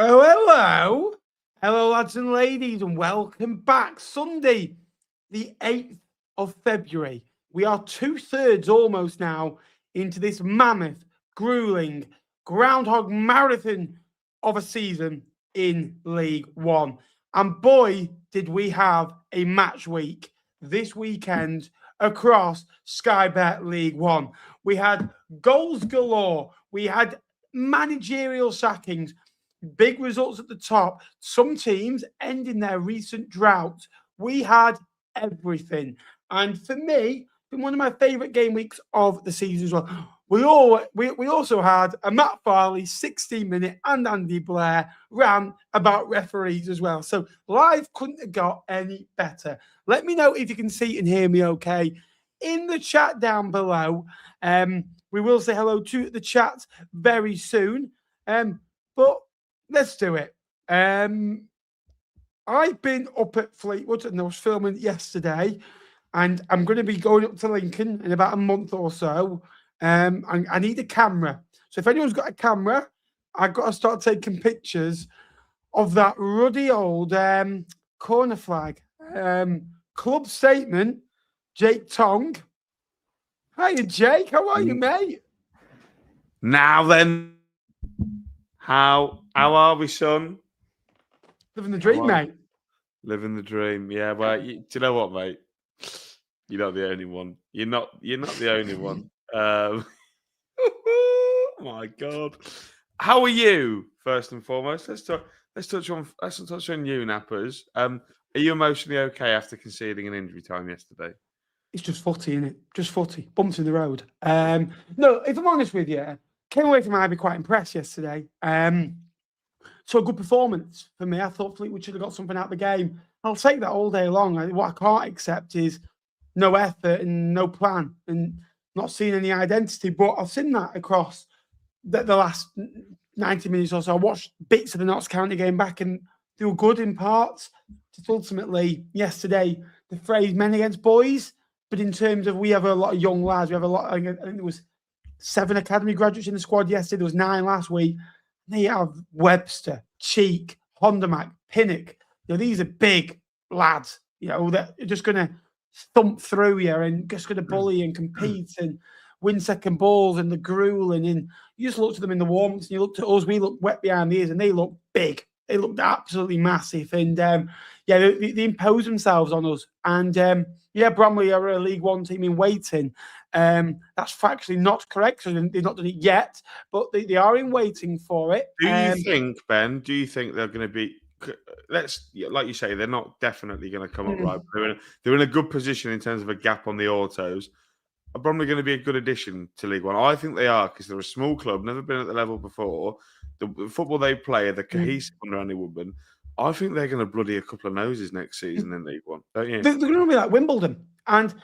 Oh, hello. Hello, lads and ladies, and welcome back. Sunday, the 8th of February. We are 2/3 almost now into this mammoth, grueling, groundhog marathon of a season in League One. And boy, did we have a match week this weekend across Sky Bet League One. We had goals galore. We had managerial sackings. Big results at the top. Some teams ending their recent drought. We had everything. And for me, been one of my favourite game weeks of the season as well. We also had a Matt Farley 16-minute and Andy Blair rant about referees as well. So live couldn't have got any better. Let me know if you can see and hear me okay in the chat down below. We will say hello to the chat very soon. But let's do it. I've been up at Fleetwood and I was filming yesterday, and I'm going to be going up to Lincoln in about a month or so. And I need a camera. So if anyone's got a camera, I've got to start taking pictures of that ruddy old corner flag. Club statement, Jake Tong. Hiya, Jake. How are you, mate? Now then, how are we, son? Living the dream, mate. Living the dream. Yeah. Well, do you know what, mate? You're not the only one. You're not the only one. Oh my God. How are you? First and foremost, let's touch on you, Nappers. Are you emotionally okay after conceding an injury time yesterday? It's just footy, isn't it? Just footy. Bumps in the road. No, if I'm honest with you, came away from Ivy quite impressed yesterday. So a good performance for me. I thought Fleetwood should have got something out of the game. I'll take that all day long. What I can't accept is no effort and no plan and not seeing any identity. But I've seen that across the last 90 minutes or so. I watched bits of the Notts County game back and they were good in parts. Just ultimately, yesterday, the phrase men against boys. But in terms of, we have a lot of young lads. We have a lot, I think there was 7 academy graduates in the squad yesterday. There was 9 last week. They have Webster, Cheek, Hondermack, Pinnock. These are big lads, that are just going to thump through you and just going to bully and compete and win second balls and the grueling. And you just looked at them in the warm-ups and you looked at us. We looked wet behind the ears and they looked big. They looked absolutely massive. And they imposed themselves on us. And Bromley are a League One team in waiting. That's factually not correct. So they've not done it yet, but they are in waiting for it. Do you think, Ben? Do you think they're going to be? Like you say, they're not definitely going to come up right. They're in a good position in terms of a gap on the autos. Are Bromley going to be a good addition to League One? I think they are, because they're a small club, never been at the level before. The football they play, they're cohesive under Andy Woodman. I think they're going to bloody a couple of noses next season in League One, don't you? They're going to be like Wimbledon. And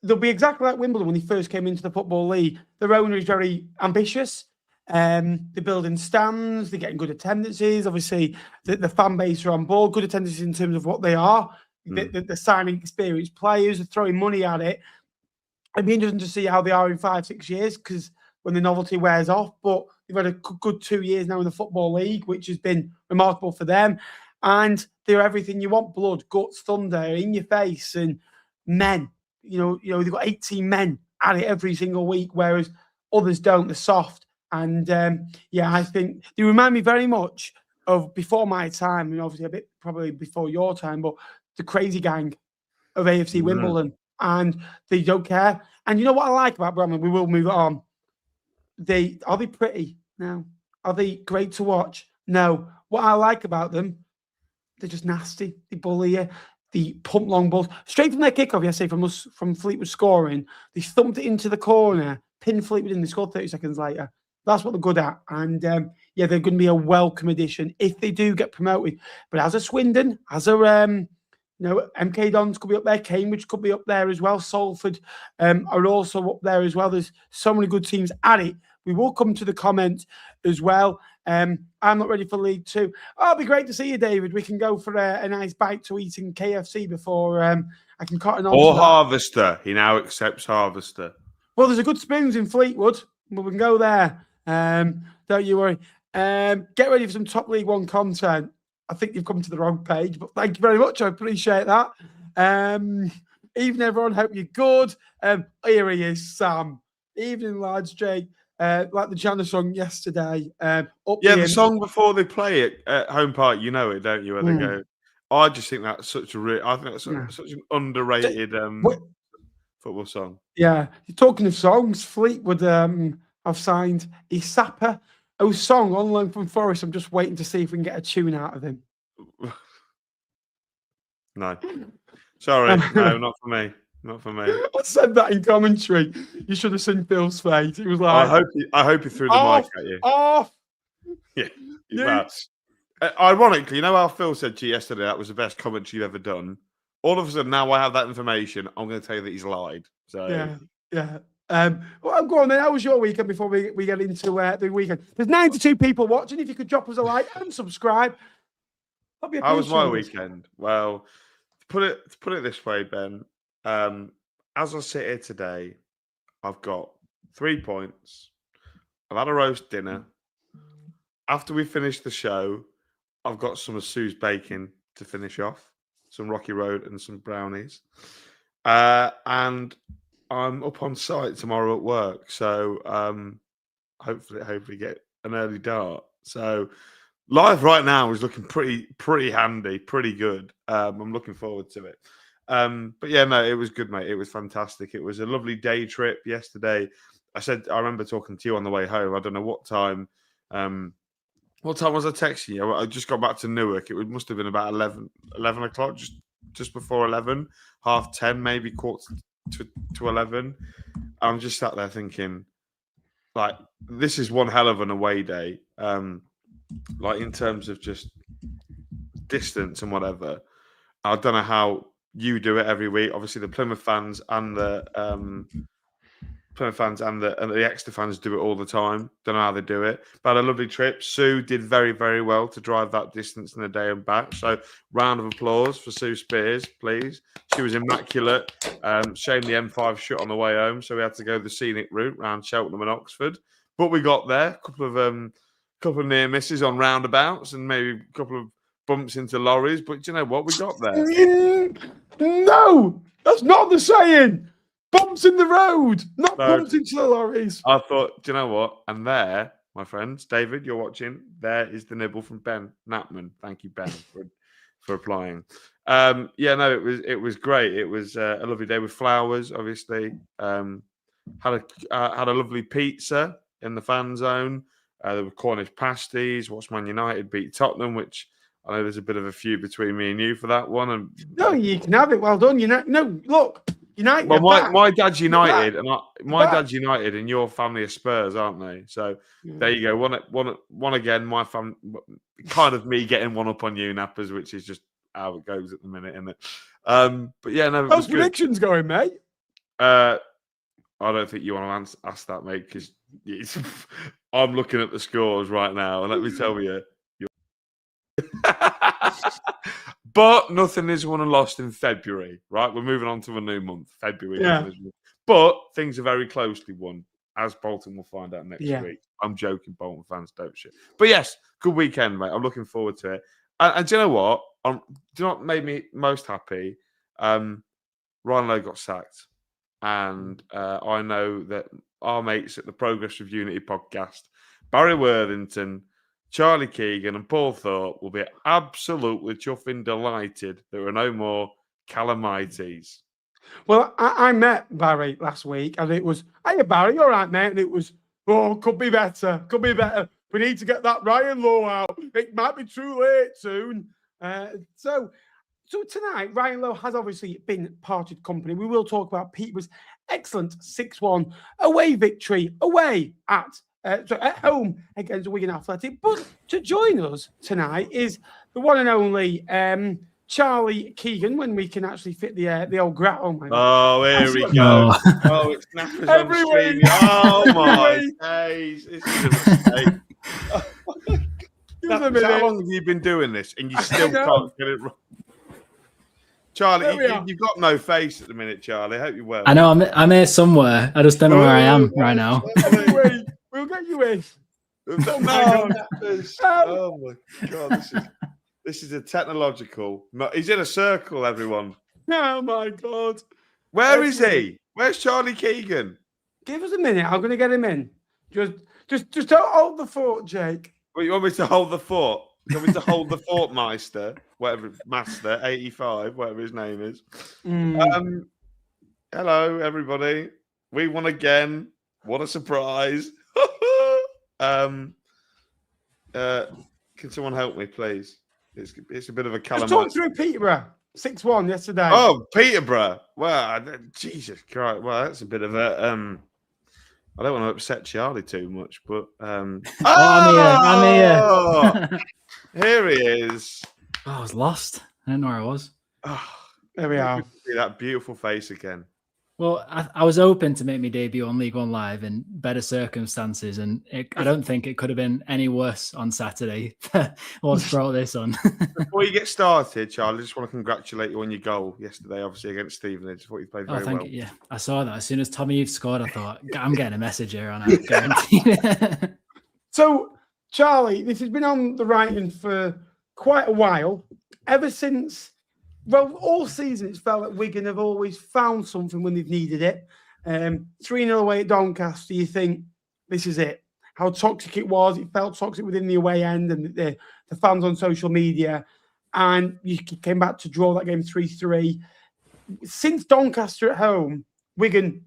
they'll be exactly like Wimbledon when they first came into the Football League. Their owner is very ambitious. They're building stands. They're getting good attendances. Obviously, the fan base are on board. Good attendances in terms of what they are. They're signing experienced players. They're throwing money at it. It'd be interesting to see how they are in 5-6 years, because when the novelty wears off. But they've had a good 2 years now in the Football League, which has been remarkable for them. And they're everything you want: blood, guts, thunder, in your face, and men. They've got 18 men at it every single week, whereas others don't. They're soft. And I think they remind me very much of before my time, and obviously a bit probably before your time, but the crazy gang of AFC Wimbledon. And they don't care. And you know what I like about Bromley? We will move on. Are they pretty? No. Are they great to watch? No. What I like about them, they're just nasty. They bully you. They pump long balls. Straight from their kickoff yesterday from Fleetwood scoring, they thumped it into the corner, pinned Fleetwood in, they scored 30 seconds later. That's what they're good at. And they're going to be a welcome addition if they do get promoted. But as a Swindon, as a MK Dons could be up there, Cambridge could be up there as well, Salford are also up there as well. There's so many good teams at it. We will come to the comment as well. I'm not ready for League Two. Oh, it'll be great to see you, David. We can go for a nice bite to eat in KFC before I can cut an on. Or Harvester. He now accepts Harvester. Well, there's a good spoons in Fleetwood, but we can go there. Don't you worry. Get ready for some top League One content. I think you've come to the wrong page, but thank you very much. I appreciate that. Evening, everyone. Hope you're good. Here he is, Sam. Evening, lads. Jake, like the Jana song yesterday. The song before they play it at home park, you know it, don't you? Where they go. I just think that's such an underrated football song. Yeah, you're talking of songs. Fleetwood have signed Isapa Osong on loan from Forest. I'm just waiting to see if we can get a tune out of him. No, sorry, no, not for me. Not for me. I said that in commentary. You should have seen Phil's face. He was like, I hope he threw the mic at you. Off. Yeah. Well, ironically, you know how Phil said to you yesterday that was the best commentary you've ever done? All of a sudden, now I have that information, I'm going to tell you that he's lied. So yeah. Well, go on then. How was your weekend before we get into the weekend? There's 92 people watching. If you could drop us a like and subscribe, that'd be appreciated. How was my weekend? Well, to put it this way, Ben. As I sit here today, I've got 3 points. I've had a roast dinner. After we finish the show, I've got some of Sue's baking to finish off, some Rocky Road and some brownies. And I'm up on site tomorrow at work, so hopefully get an early dart. So live right now is looking pretty handy, pretty good. I'm looking forward to it. But yeah, no, it was good, mate. It was fantastic. It was a lovely day trip yesterday. I remember talking to you on the way home. I don't know what time. What time was I texting you? I just got back to Newark. It must have been about 11 o'clock, just before 11, 10:30, maybe quarter to 11. I'm just sat there thinking, like, this is one hell of an away day. Like in terms of just distance and whatever. I don't know how you do it every week. Obviously, the Plymouth fans and the Exeter fans do it all the time. Don't know how they do it. But a lovely trip. Sue did very, very well to drive that distance in a day and back. So, round of applause for Sue Spears, please. She was immaculate. Shame the M5 shut on the way home, so we had to go the scenic route around Cheltenham and Oxford. But we got there. A couple of near misses on roundabouts and maybe a couple of bumps into lorries. But do you know what? We got there. No, that's not the saying. Bumps in the road, not bumps into the lorries. I thought, do you know what? And there, my friends, David, you're watching. There is the nibble from Ben Natman. Thank you, Ben, for applying. It was great. It was a lovely day with flowers. Obviously, had a lovely pizza in the fan zone. There were Cornish pasties. Watched Man United beat Tottenham, which I know there's a bit of a feud between me and you for that one. And no, you can have it. Well done. Look. United. Well, my dad's United, and dad's United, and your family are Spurs, aren't they? So there you go. One again. My family, kind of me getting one up on you, Nappers, which is just how it goes at the minute, isn't it? But yeah, no. How's predictions going, mate? I don't think you want to ask that, mate, because I'm looking at the scores right now, and let me tell you. But nothing is won and lost in February, right? We're moving on to a new month, February. Yeah. But things are very closely won, as Bolton will find out next week. I'm joking, Bolton fans, don't shit. But yes, good weekend, mate. I'm looking forward to it. And do you know what? Do you know what made me most happy? Ryan Lowe got sacked. And I know that our mates at the Progress of Unity podcast, Barry Worthington, Charlie Keegan and Paul Thorpe will be absolutely chuffing delighted there are no more Calamites. Well, I met Barry last week and it was, hey, Barry, all right, mate? And it was, could be better. We need to get that Ryan Lowe out. It might be too late soon. So tonight, Ryan Lowe has obviously been parted company. We will talk about Peterborough's excellent 6-1 away victory at home against Wigan Athletic. But to join us tonight is the one and only Charlie Keegan, when we can actually fit the old grat. Oh my God. Oh, here we go. Oh, it's Nappers on stream. Oh my days. This is a mistake. Nappers, how long have you been doing this and you still can't get it right? Charlie, you've got no face at the minute, Charlie. I hope you're well. I know, I'm here somewhere. I just don't know where I am right now. Anyway, we'll get you in. Don't hang on appers. Oh my God, this is a technological. He's in a circle, everyone. Oh my God. Where is he? Where's Charlie Keegan? Give us a minute. I'm going to get him in. Just don't hold the fort, Jake. Well, you want me to hold the fort? You want me to hold the fort, Meister? Whatever, Master 85, whatever his name is. Hello, everybody. We won again. What a surprise. Can someone help me, please? It's a bit of a calamity. Just talk through Peterborough. 6-1 yesterday. Oh, Peterborough. Well, Jesus Christ. Well, that's a bit of a... I don't want to upset Charlie too much, but... I'm here. Here he is. Oh, I was lost. I didn't know where I was. Oh, there we are. See that beautiful face again. Well, I was hoping to make my debut on League One Live in better circumstances, and I don't think it could have been any worse on Saturday. What's brought this on? Before you get started, Charlie, I just want to congratulate you on your goal yesterday, obviously, against Stevenage. I thought you played very well. You. Yeah, I saw that. As soon as Tommy Eve scored, I thought, I'm getting a message here on it. So, Charlie, this has been on the writing for quite a while. Ever since... Well, all season it's felt like Wigan have always found something when they've needed it. 3-0 away at Doncaster, you think, this is it. How toxic it was. It felt toxic within the away end and the fans on social media. And you came back to draw that game 3-3. Since Doncaster at home, Wigan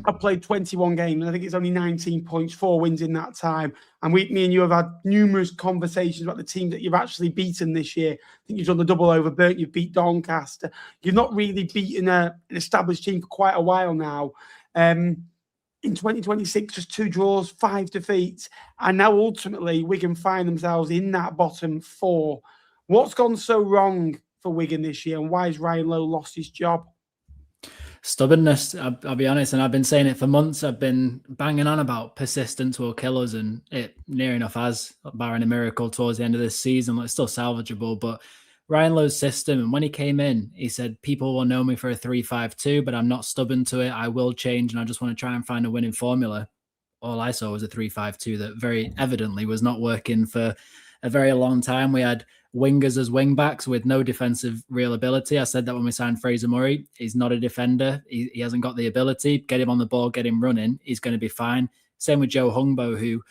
have played 21 games. And I think it's only 19 points, 4 wins in that time. And me and you have had numerous conversations about the teams that you've actually beaten this year. I think you've done the double over Burton, you've beat Doncaster. You've not really beaten an established team for quite a while now. In 2026, just 2 draws, 5 defeats. And now ultimately, Wigan find themselves in that bottom 4. What's gone so wrong for Wigan this year? And why has Ryan Lowe lost his job? Stubbornness, I'll be honest, and I've been saying it for months. I've been banging on about persistence will kill us, and it near enough has, barring a miracle towards the end of this season. It's still salvageable, but Ryan Lowe's system, and when he came in, he said, people will know me for a 3-5-2, but I'm not stubborn to it. I will change, and I just want to try and find a winning formula. All I saw was a 3-5-2 that very evidently was not working for a very long time. We had wingers as wing backs with no defensive real ability. I said that when we signed Fraser Murray. He's not a defender. He hasn't got the ability. Get him on the ball, get him running. He's going to be fine. Same with Joe Hungbo, who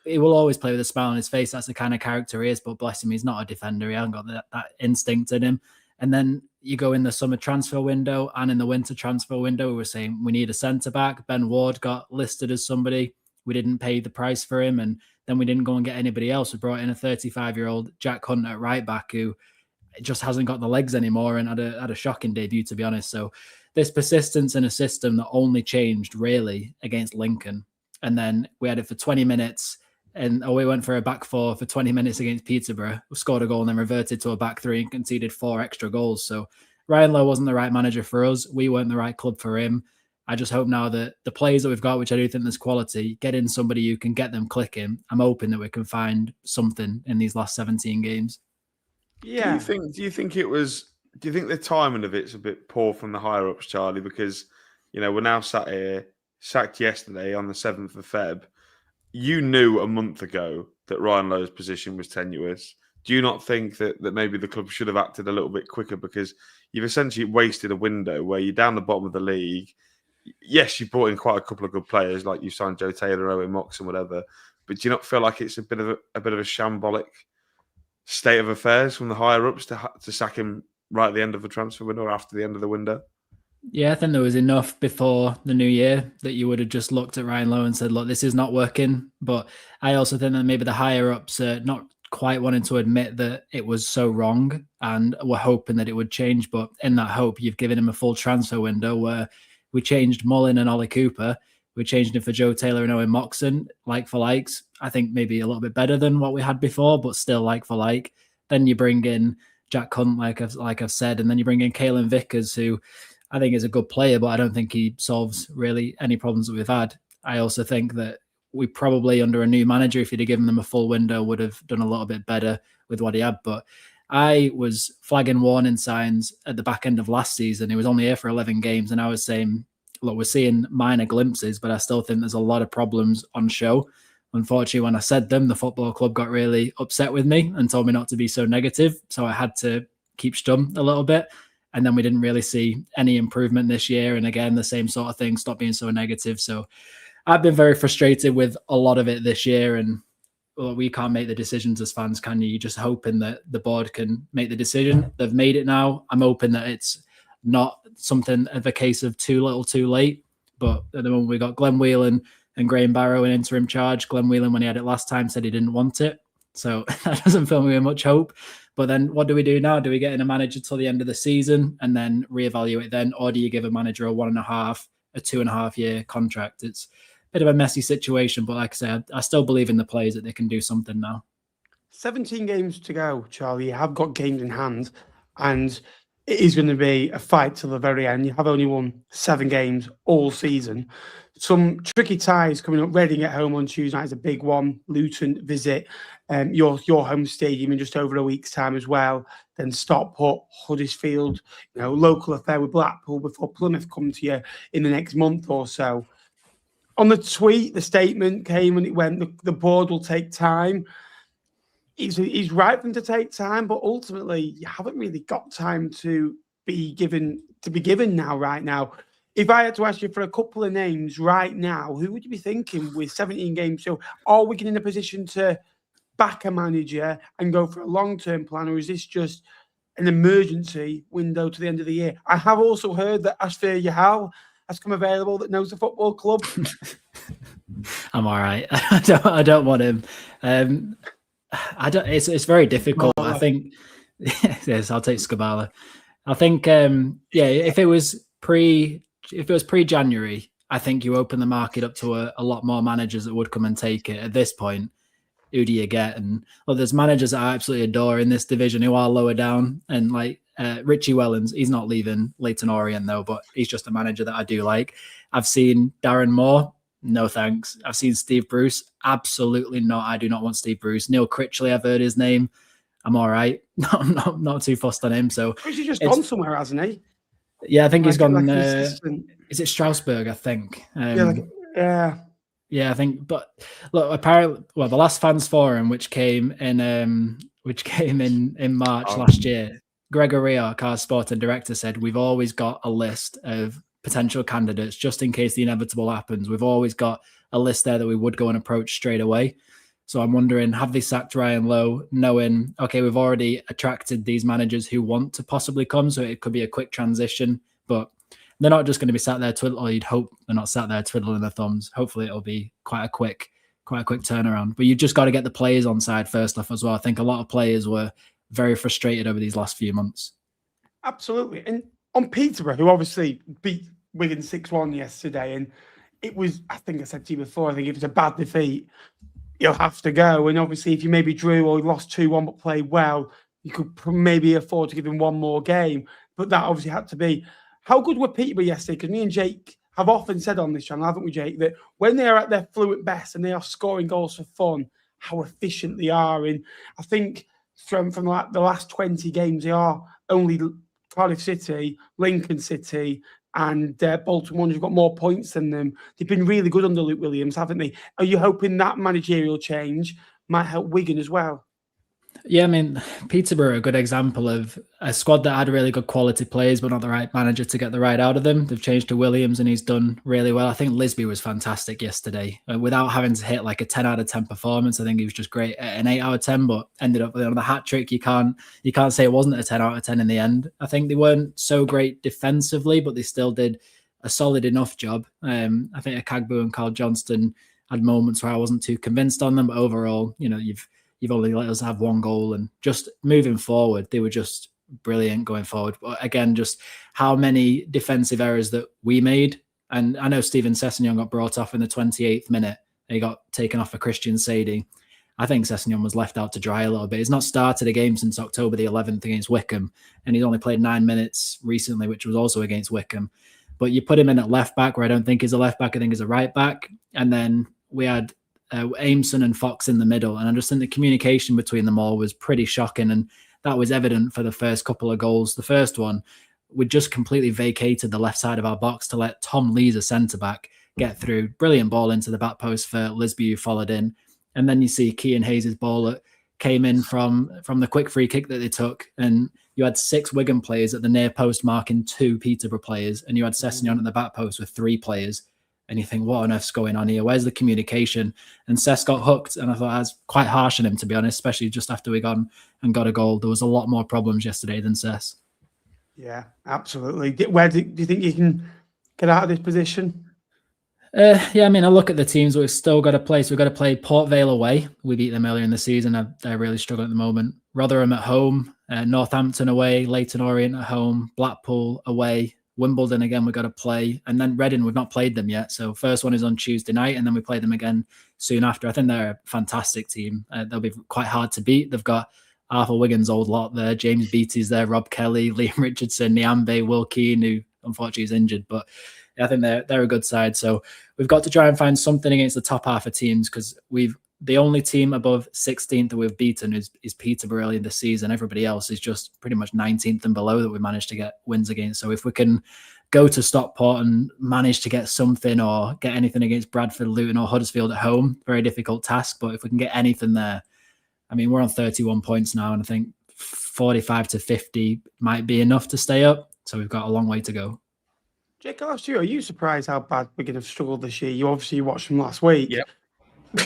he will always play with a smile on his face. That's the kind of character he is, but bless him, he's not a defender. He hasn't got that instinct in him. And then you go in the summer transfer window and in the winter transfer window, we were saying we need a centre-back. Ben Ward got listed as somebody. We didn't pay the price for him, and then we didn't go and get anybody else. We brought in a 35-year-old Jack Hunt at right back who just hasn't got the legs anymore and had a shocking debut, to be honest. So this persistence in a system that only changed really against Lincoln. And then we had it for 20 minutes and we went for a back 4 for 20 minutes against Peterborough. We scored a goal and then reverted to a back 3 and conceded 4 extra goals. So Ryan Lowe wasn't the right manager for us. We weren't the right club for him. I just hope now that the players that we've got, which I do think there's quality, get in somebody who can get them clicking. I'm hoping that we can find something in these last 17 games. Yeah. Do you think the timing of it's a bit poor from the higher ups, Charlie? Because, we're now sat here, sacked yesterday on the 7th of Feb. You knew a month ago that Ryan Lowe's position was tenuous. Do you not think that maybe the club should have acted a little bit quicker? Because you've essentially wasted a window where you're down the bottom of the league. Yes, you brought in quite a couple of good players, like you signed Joe Taylor, Owen Mox, and whatever. But do you not feel like it's a bit of a shambolic state of affairs from the higher ups to sack him right at the end of the transfer window or after the end of the window? Yeah, I think there was enough before the new year that you would have just looked at Ryan Lowe and said, look, this is not working. But I also think that maybe the higher ups are not quite wanting to admit that it was so wrong and were hoping that it would change. But in that hope, you've given him a full transfer window where we changed Mullin and Ollie Cooper. We changed it for Joe Taylor and Owen Moxon, like for likes. I think maybe a little bit better than what we had before, but still like for like. Then you bring in Jack Hunt, like I've said, and then you bring in Caelan Vickers, who I think is a good player, but I don't think he solves really any problems that we've had. I also think that we probably, under a new manager, if you'd have given them a full window, would have done a little bit better with what he had. But I was flagging warning signs at the back end of last season. He was only here for 11 games, and I was saying, look, we're seeing minor glimpses, but I still think there's a lot of problems on show. Unfortunately, when I said them, the football club got really upset with me and told me not to be so negative. So I had to keep stum a little bit. And then we didn't really see any improvement this year. And again, the same sort of thing, stop being so negative. So I've been very frustrated with a lot of it this year. And well, we can't make the decisions as fans, can you? You're just hoping that the board can make the decision. They've made it now. I'm hoping that it's not something of a case of too little, too late. But at the moment, we got Glenn Whelan and Graham Barrow in interim charge. Glenn Whelan, when he had it last time, said he didn't want it. So that doesn't fill me with much hope. But then what do we do now? Do we get in a manager till the end of the season and then reevaluate then? Or do you give a manager a 2.5 year contract? It's a bit of a messy situation. But like I said, I still believe in the players that they can do something now. 17 games to go, Charlie. You have got games in hand. And it is going to be a fight till the very end. You have only won 7 games all season. Some tricky ties coming up. Reading at home on Tuesday night is a big one. Luton visit your home stadium in just over a week's time as well. Then Stockport, Huddersfield, local affair with Blackpool before Plymouth come to you in the next month or so. On the tweet, the statement came and it went, the board will take time. He's right for them to take time, but ultimately you haven't really got time to be given now, right now. If I had to ask you for a couple of names right now, who would you be thinking with 17 games? So are we in a position to back a manager and go for a long-term plan, or is this just an emergency window to the end of the year? I have also heard that Ashfur Yahal has come available that knows the football club. I'm all right. I don't want him. It's very difficult. I think yes, I'll take Skabala. I think if it was pre-January, I think you open the market up to a lot more managers that would come and take it. At this point, who do you get? And there's managers that I absolutely adore in this division who are lower down, and like Richie Wellens, he's not leaving Leyton Orient though, but he's just a manager that I do like. I've seen Darren Moore. No thanks. I've seen Steve Bruce. Absolutely not. I do not want Steve Bruce. Neil Critchley, I've heard his name. I'm all right. I'm not too fussed on him. So he's just gone somewhere, hasn't he? Yeah, I think he's gone. Is it Strasbourg? I think. Yeah, I think. But look, apparently, the last fans forum, which came in March last year, Gregory, our car sporting director, said we've always got a list of potential candidates just in case the inevitable happens. We've always got a list there that we would go and approach straight away. So I'm wondering, have they sacked Ryan Lowe knowing, okay, we've already attracted these managers who want to possibly come, so it could be a quick transition, but they're not just going to be sat there twiddling, or you'd hope they're not sat there twiddling their thumbs. Hopefully it'll be quite a quick turnaround. But you've just got to get the players on side first off as well. I think a lot of players were very frustrated over these last few months. Absolutely. And on Peterborough, who obviously beat Wigan 6-1 yesterday, and it was, I think I said to you before, I think it was a bad defeat. You'll have to go. And obviously, if you maybe drew or lost 2-1 but played well, you could maybe afford to give him one more game. But that obviously had to be. How good were Peterborough yesterday? Because me and Jake have often said on this channel, haven't we, Jake, that when they are at their fluent best and they are scoring goals for fun, how efficient they are. And I think from the last 20 games, they are only Cardiff City, Lincoln City, and Bolton Wanderers have got more points than them. They've been really good under Luke Williams, haven't they? Are you hoping that managerial change might help Wigan as well? Yeah, I mean, Peterborough are a good example of a squad that had really good quality players, but not the right manager to get the right out of them. They've changed to Williams and he's done really well. I think Lisby was fantastic yesterday without having to hit like a 10 out of 10 performance. I think he was just great at an 8 out of 10, but ended up with the hat trick. You can't say it wasn't a 10 out of 10 in the end. I think they weren't so great defensively, but they still did a solid enough job. I think Akagbu and Carl Johnston had moments where I wasn't too convinced on them, but overall, you've only let us have one goal, and just moving forward, they were just brilliant going forward. But again, just how many defensive errors that we made. And I know Steven Sessegnon got brought off in the 28th minute. He got taken off for Christian Sadie. I think Sessegnon was left out to dry a little bit. He's not started a game since October the 11th against Wycombe, and he's only played 9 minutes recently, which was also against Wycombe. But you put him in at left back, where I don't think he's a left back. I think he's a right back. And then we had Aimson and Fox in the middle, and I just think the communication between them all was pretty shocking, and that was evident for the first couple of goals. The first one, we just completely vacated the left side of our box to let Tom Lees, a centre-back, get through. Brilliant ball into the back post for Lisby, who followed in. And then you see Kean Hayes' ball that came in from the quick free kick that they took. And you had 6 Wigan players at the near post marking 2 Peterborough players. And you had Sessegnon at the back post with 3 players. And you think, what on earth's going on here? Where's the communication? And Sess got hooked. And I thought that was quite harsh on him, to be honest, especially just after we got a goal. There was a lot more problems yesterday than Sess. Yeah, absolutely. Where do you think you can get out of this position? Yeah, I mean, I look at the teams we've still got to play. So we've got to play Port Vale away. We beat them earlier in the season. They're really struggling at the moment. Rotherham at home, Northampton away, Leyton Orient at home, Blackpool away, Wimbledon again we've got to play. And then Reading, we've not played them yet. So first one is on Tuesday night, and then we play them again soon after. I think they're a fantastic team. They'll be quite hard to beat. They've got Arthur Wigan's old lot there. James Beattie's there, Rob Kelly, Liam Richardson, Niambe, Will Keane, who unfortunately is injured. But I think they're a good side. So we've got to try and find something against the top half of teams, because the only team above 16th that we've beaten is Peterborough early in the season. Everybody else is just pretty much 19th and below that we managed to get wins against. So if we can go to Stockport and manage to get something, or get anything against Bradford, Luton or Huddersfield at home, very difficult task. But if we can get anything there, I mean, we're on 31 points now, and I think 45 to 50 might be enough to stay up. So we've got a long way to go. Jake, I'll ask you, are you surprised how bad Wigan have struggled this year? You obviously watched them last week. Yep. Are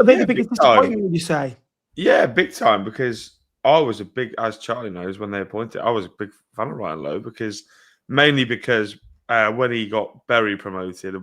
they the biggest disappointment, would you say? Yeah, big time, because I was a big, as Charlie knows, when they appointed, I was a big fan of Ryan Lowe, mainly because when he got Bury promoted,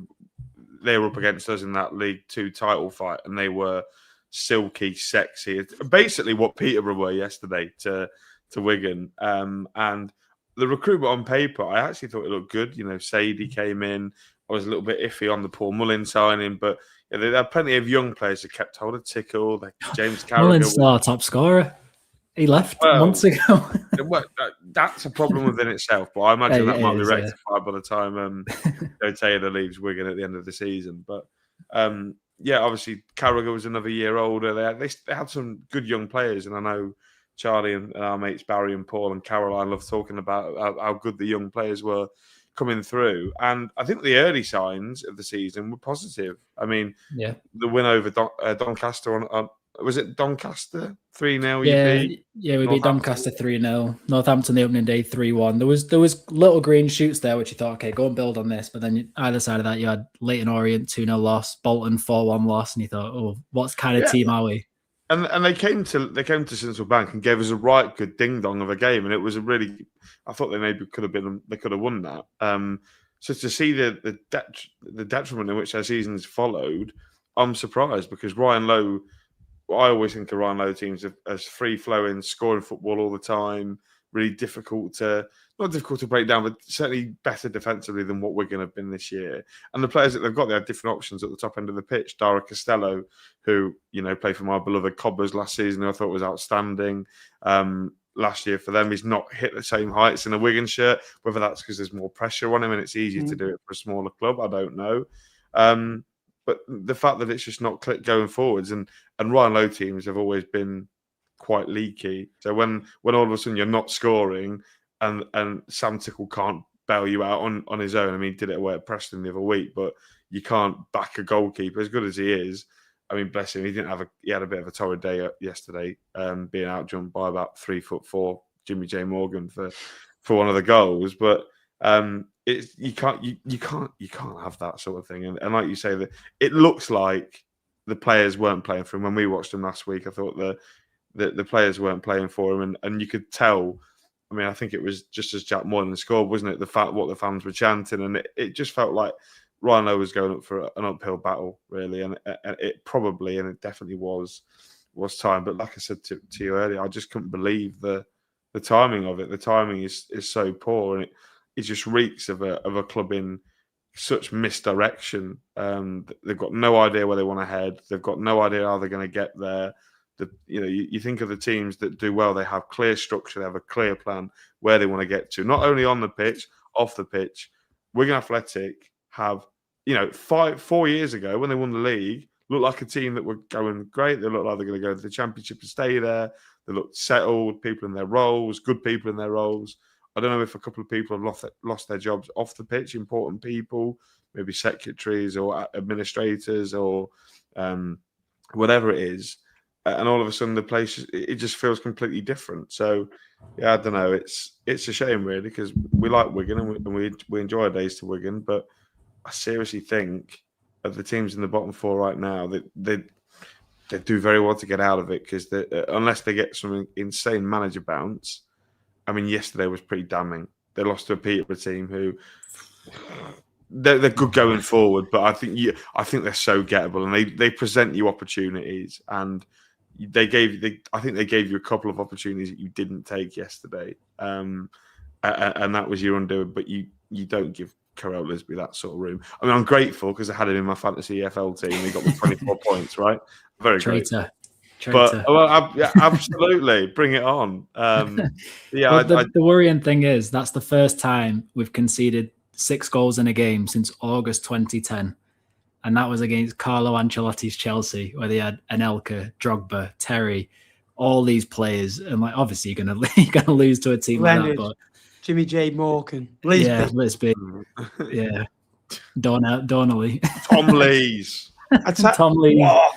they were up against us in that League 2 title fight, and they were silky, sexy. Basically what Peterborough were yesterday to Wigan. And the recruitment on paper, I actually thought it looked good. You know, Sadie came in. I was a little bit iffy on the Paul Mullin signing, but yeah, they had plenty of young players that kept hold of Tickle. James Carragher. Mullin's still our top scorer. He left months ago. That's a problem within itself, but I imagine that might be rectified by the time Joe Taylor leaves Wigan at the end of the season. But yeah, obviously Carragher was another year older. They had some good young players, and I know Charlie and our mates Barry and Paul and Caroline love talking about how good the young players were coming through. And I think the early signs of the season were positive. I mean, yeah, the win over Doncaster on was it Doncaster 3-0? Yeah, we beat Doncaster 3-0. Northampton the opening day 3-1. There was little green shoots there, which you thought, okay, go and build on this. But then either side of that, you had Leyton Orient 2-0 loss, Bolton 4-1 loss, and you thought, oh, what kind of team are we? And they came to Central Bank and gave us a right good ding dong of a game, and it was I thought they maybe could have won that. So to see the detriment in which their seasons followed, I'm surprised, because Ryan Lowe, I always think of Ryan Lowe teams as free flowing, scoring football all the time, really not difficult to break down, but certainly better defensively than what Wigan have been this year. And the players that they've got, they have different options at the top end of the pitch. Dara Costello, who played for my beloved Cobblers last season, who I thought was outstanding. Last year for them, he's not hit the same heights in a Wigan shirt. Whether that's because there's more pressure on him and it's easier to do it for a smaller club, I don't know. But the fact that it's just not clicked going forwards, and Ryan Lowe teams have always been quite leaky. So when all of a sudden you're not scoring, and Sam Tickle can't bail you out on his own. I mean, he did it away at Preston the other week, but you can't back a goalkeeper as good as he is. I mean, bless him, he had a bit of a torrid day yesterday, being outjumped by about 3'4" Jimmy J Morgan for one of the goals. But you can't have that sort of thing. And like you say, that it looks like the players weren't playing for him. When we watched him last week, I thought the players weren't playing for him, and you could tell. I mean, I think it was just as Jack Moylan scored, wasn't it? What the fans were chanting, and it just felt like Ryan Lowe was going up for an uphill battle, really, and it probably, and it definitely was time. But like I said to you earlier, I just couldn't believe the timing of it. The timing is so poor, and it just reeks of a club in such misdirection. They've got no idea where they want to head. They've got no idea how they're going to get there. You think of the teams that do well, they have clear structure, they have a clear plan where they want to get to, not only on the pitch, off the pitch. Wigan Athletic have, 4 years ago when they won the league, looked like a team that were going great. They looked like they're going to go to the Championship and stay there. They looked settled, people in their roles, good people in their roles. I don't know if a couple of people have lost their jobs off the pitch, important people, maybe secretaries or administrators or whatever it is. And all of a sudden the place, it just feels completely different. So, yeah, I don't know. It's a shame, really, because we like Wigan and we enjoy our days to Wigan. But I seriously think of the teams in the bottom four right now, that they do very well to get out of it, because unless they get some insane manager bounce. I mean, yesterday was pretty damning. They lost to a Peterborough team who they're good going forward, but I think they're so gettable, and they present you opportunities, and I think they gave you a couple of opportunities that you didn't take yesterday, and that was your undoing. But you don't give Carell Lisby that sort of room. I mean, I'm grateful because I had him in my fantasy EFL team. He got me 24 points, right? Very Traitor. But yeah, absolutely, bring it on. Yeah, the worrying thing is that's the first time we've conceded 6 goals in a game since August 2010, and that was against Carlo Ancelotti's Chelsea, where they had Anelka, Drogba, Terry, all these players, and like obviously you're gonna lose to a team Leonard, like that. But Jimmy J. Morgan, Lisby, yeah, Donnelly, Tom Lees, Tom Lees. Oh,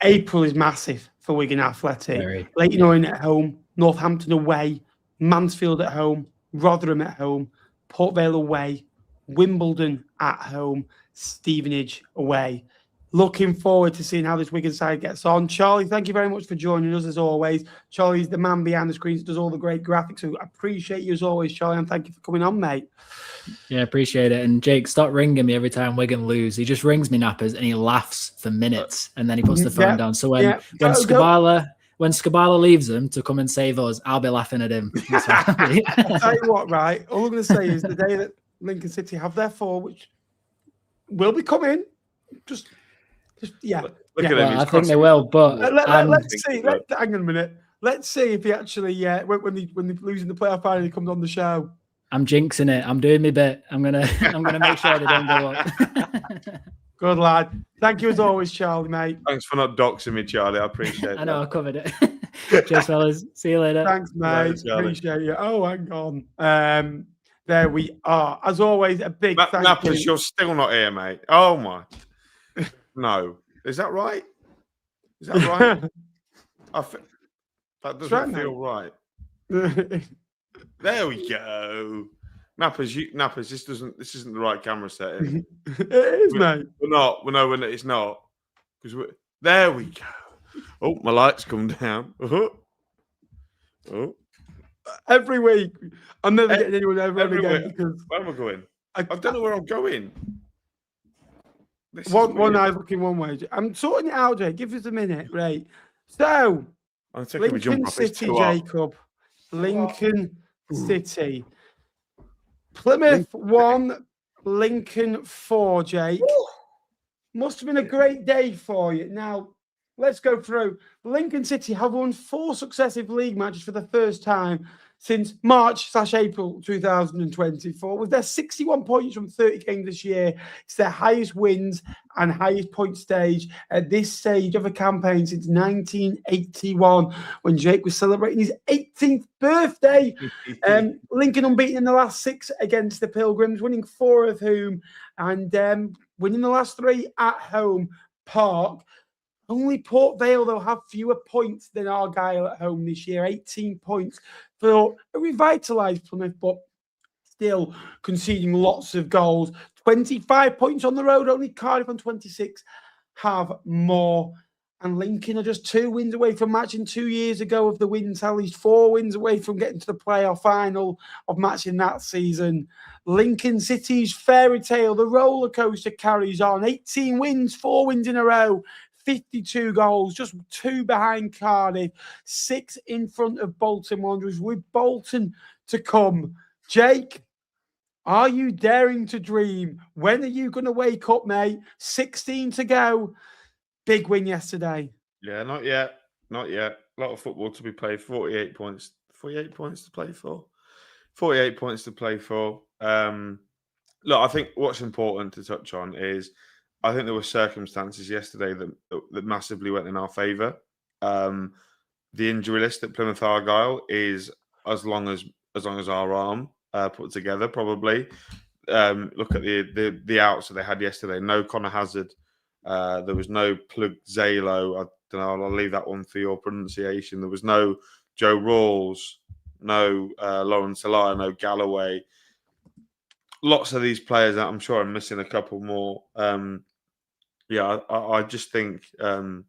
April is massive for Wigan Athletic. Leyton Orient at home, Northampton away, Mansfield at home, Rotherham at home, Port Vale away, Wimbledon at home, Stevenage away. Looking forward to seeing how this Wigan side gets on. Charlie, thank you very much for joining us as always. Charlie's the man behind the screens, does all the great graphics. So I appreciate you as always, Charlie, and thank you for coming on, mate. Yeah, appreciate it. And Jake, stop ringing me every time Wigan lose. He just rings me nappers and he laughs for minutes and then he puts the phone down. So when Skabala leaves him to come and save us, I'll be laughing at him. I'll tell you what, right? All I'm going to say is the day that Lincoln City have their 4, which will be coming, I think they will, but let's see. Hang on a minute. Let's see if he actually, when they lose in the playoff final, he comes on the show. I'm jinxing it. I'm doing my bit. I'm gonna make sure they don't go up. Good lad. Thank you as always, Charlie, mate. Thanks for not doxing me, Charlie. I appreciate it. I know I covered it. Cheers, fellas. See you later. Thanks, mate. Appreciate you. Oh, hang on. There we are. As always, a big thank Nappers, you. you're still not here, mate. Oh my. No. Is that right? Is that right? That doesn't feel right. There we go. Nappers, this isn't the right camera setting. It is, mate. We're not. It's not. There we go. Oh, my lights come down. Oh. Every week. I'm never getting anyone over again because where am I going? I don't know where I'm going. One eye looking one way. I'm sorting it out, Jake. Give us a minute, right? So, Lincoln City, Jacob. Lincoln City. Plymouth 1, Lincoln 4, Jake. Must have been a great day for you. Now, let's go through. Lincoln City have won 4 successive league matches for the first time since March/April 2024. With their 61 points from 30 games this year, it's their highest wins and highest point stage at this stage of a campaign since 1981, when Jake was celebrating his 18th birthday. Lincoln unbeaten in the last 6 against the Pilgrims, winning 4 of whom, and winning the last 3 at home park. Only Port Vale, though, have fewer points than Argyle at home this year, 18 points for a revitalised Plymouth, but still conceding lots of goals. 25 points on the road, only Cardiff on 26 have more. And Lincoln are just 2 wins away from matching 2 years ago of the win tallies, 4 wins away from getting to the playoff final of matching that season. Lincoln City's fairy tale, the roller coaster carries on. 18 wins, 4 wins in a row. 52 goals, just 2 behind Cardiff, 6 in front of Bolton Wanderers, with Bolton to come. Jake, are you daring to dream? When are you going to wake up, mate? 16 to go. Big win yesterday. Yeah, not yet. Not yet. A lot of football to be played. 48 points. 48 points to play for. 48 points to play for. Look, I think what's important to touch on is I think there were circumstances yesterday that massively went in our favour. The injury list at Plymouth Argyle is as long as as long as our arm put together, probably. Look at the outs that they had yesterday. No Connor Hazard. There was no Plug Zalo. I don't know. I'll leave that one for your pronunciation. There was no Joe Rawls. No Lawrence Alaya. No Galloway. Lots of these players. I'm sure I'm missing a couple more. I just think, and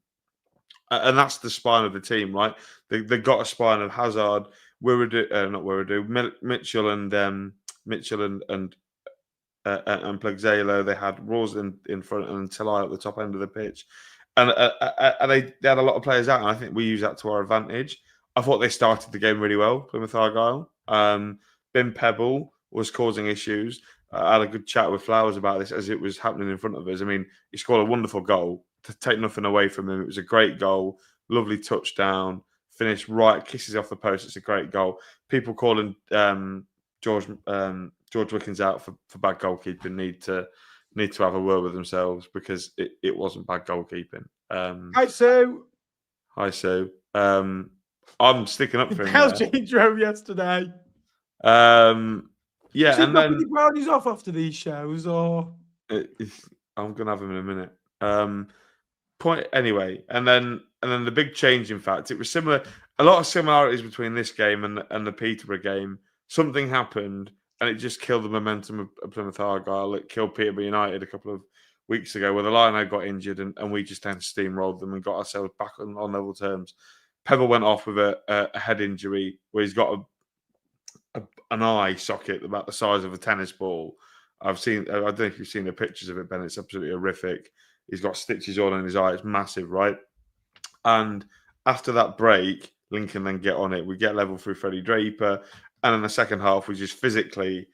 that's the spine of the team, right? They got a spine of Hazard, Mitchell and Plugzalo. They had Rawls in front and Talai at the top end of the pitch, and they had a lot of players out, and I think we use that to our advantage. I thought they started the game really well, Plymouth Argyle. Ben Pebble was causing issues. I had a good chat with Flowers about this as it was happening in front of us. I mean, he scored a wonderful goal. To take nothing away from him, it was a great goal, lovely touchdown, finished right, kisses off the post. It's a great goal. People calling George Wickens out for bad goalkeeping need to have a word with themselves, because it wasn't bad goalkeeping. Hi, Sue. Hi, Sue. I'm sticking up for him. LG drove yesterday. Yeah, so and then the brownies off after these shows, or I'm gonna have him in a minute. Point anyway, and then the big change. In fact, it was similar. A lot of similarities between this game and the Peterborough game. Something happened, and it just killed the momentum of Plymouth Argyle. It killed Peterborough United a couple of weeks ago, where the Lino got injured, and we just then steamrolled them and got ourselves back on level terms. Pebble went off with a head injury where he's got an eye socket about the size of a tennis ball. I don't know if you've seen the pictures of it, Ben. It's absolutely horrific. He's got stitches all in his eye. It's massive, right? And after that break, Lincoln then get on it. We get level through Freddie Draper. And in the second half, we just physically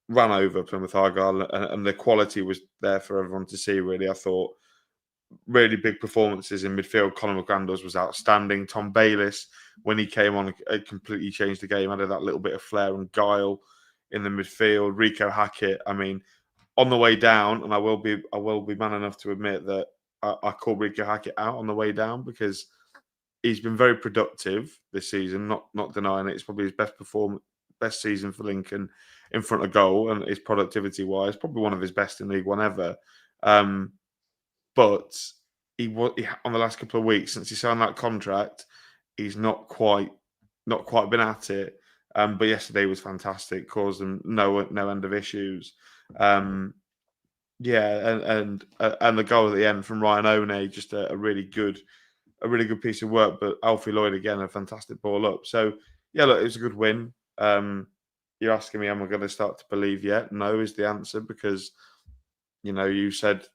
ran over Plymouth Argyle, and the quality was there for everyone to see, really. I thought really big performances in midfield. Colin McGrandles was outstanding. Tom Bayliss, when he came on, completely changed the game. Added that little bit of flair and guile in the midfield. Rico Hackett, I mean, on the way down, and I will be man enough to admit that I called Rico Hackett out on the way down, because he's been very productive this season. Not denying it. It's probably his best season for Lincoln in front of goal, and his productivity wise, probably one of his best in League One ever. But he on the last couple of weeks since he signed that contract, he's not quite been at it. But yesterday was fantastic, caused them no end of issues. And the goal at the end from Ryan One, just a really good piece of work. But Alfie Lloyd again, a fantastic ball up. So yeah, look, it was a good win. You're asking me, am I going to start to believe yet? No is the answer, because you said,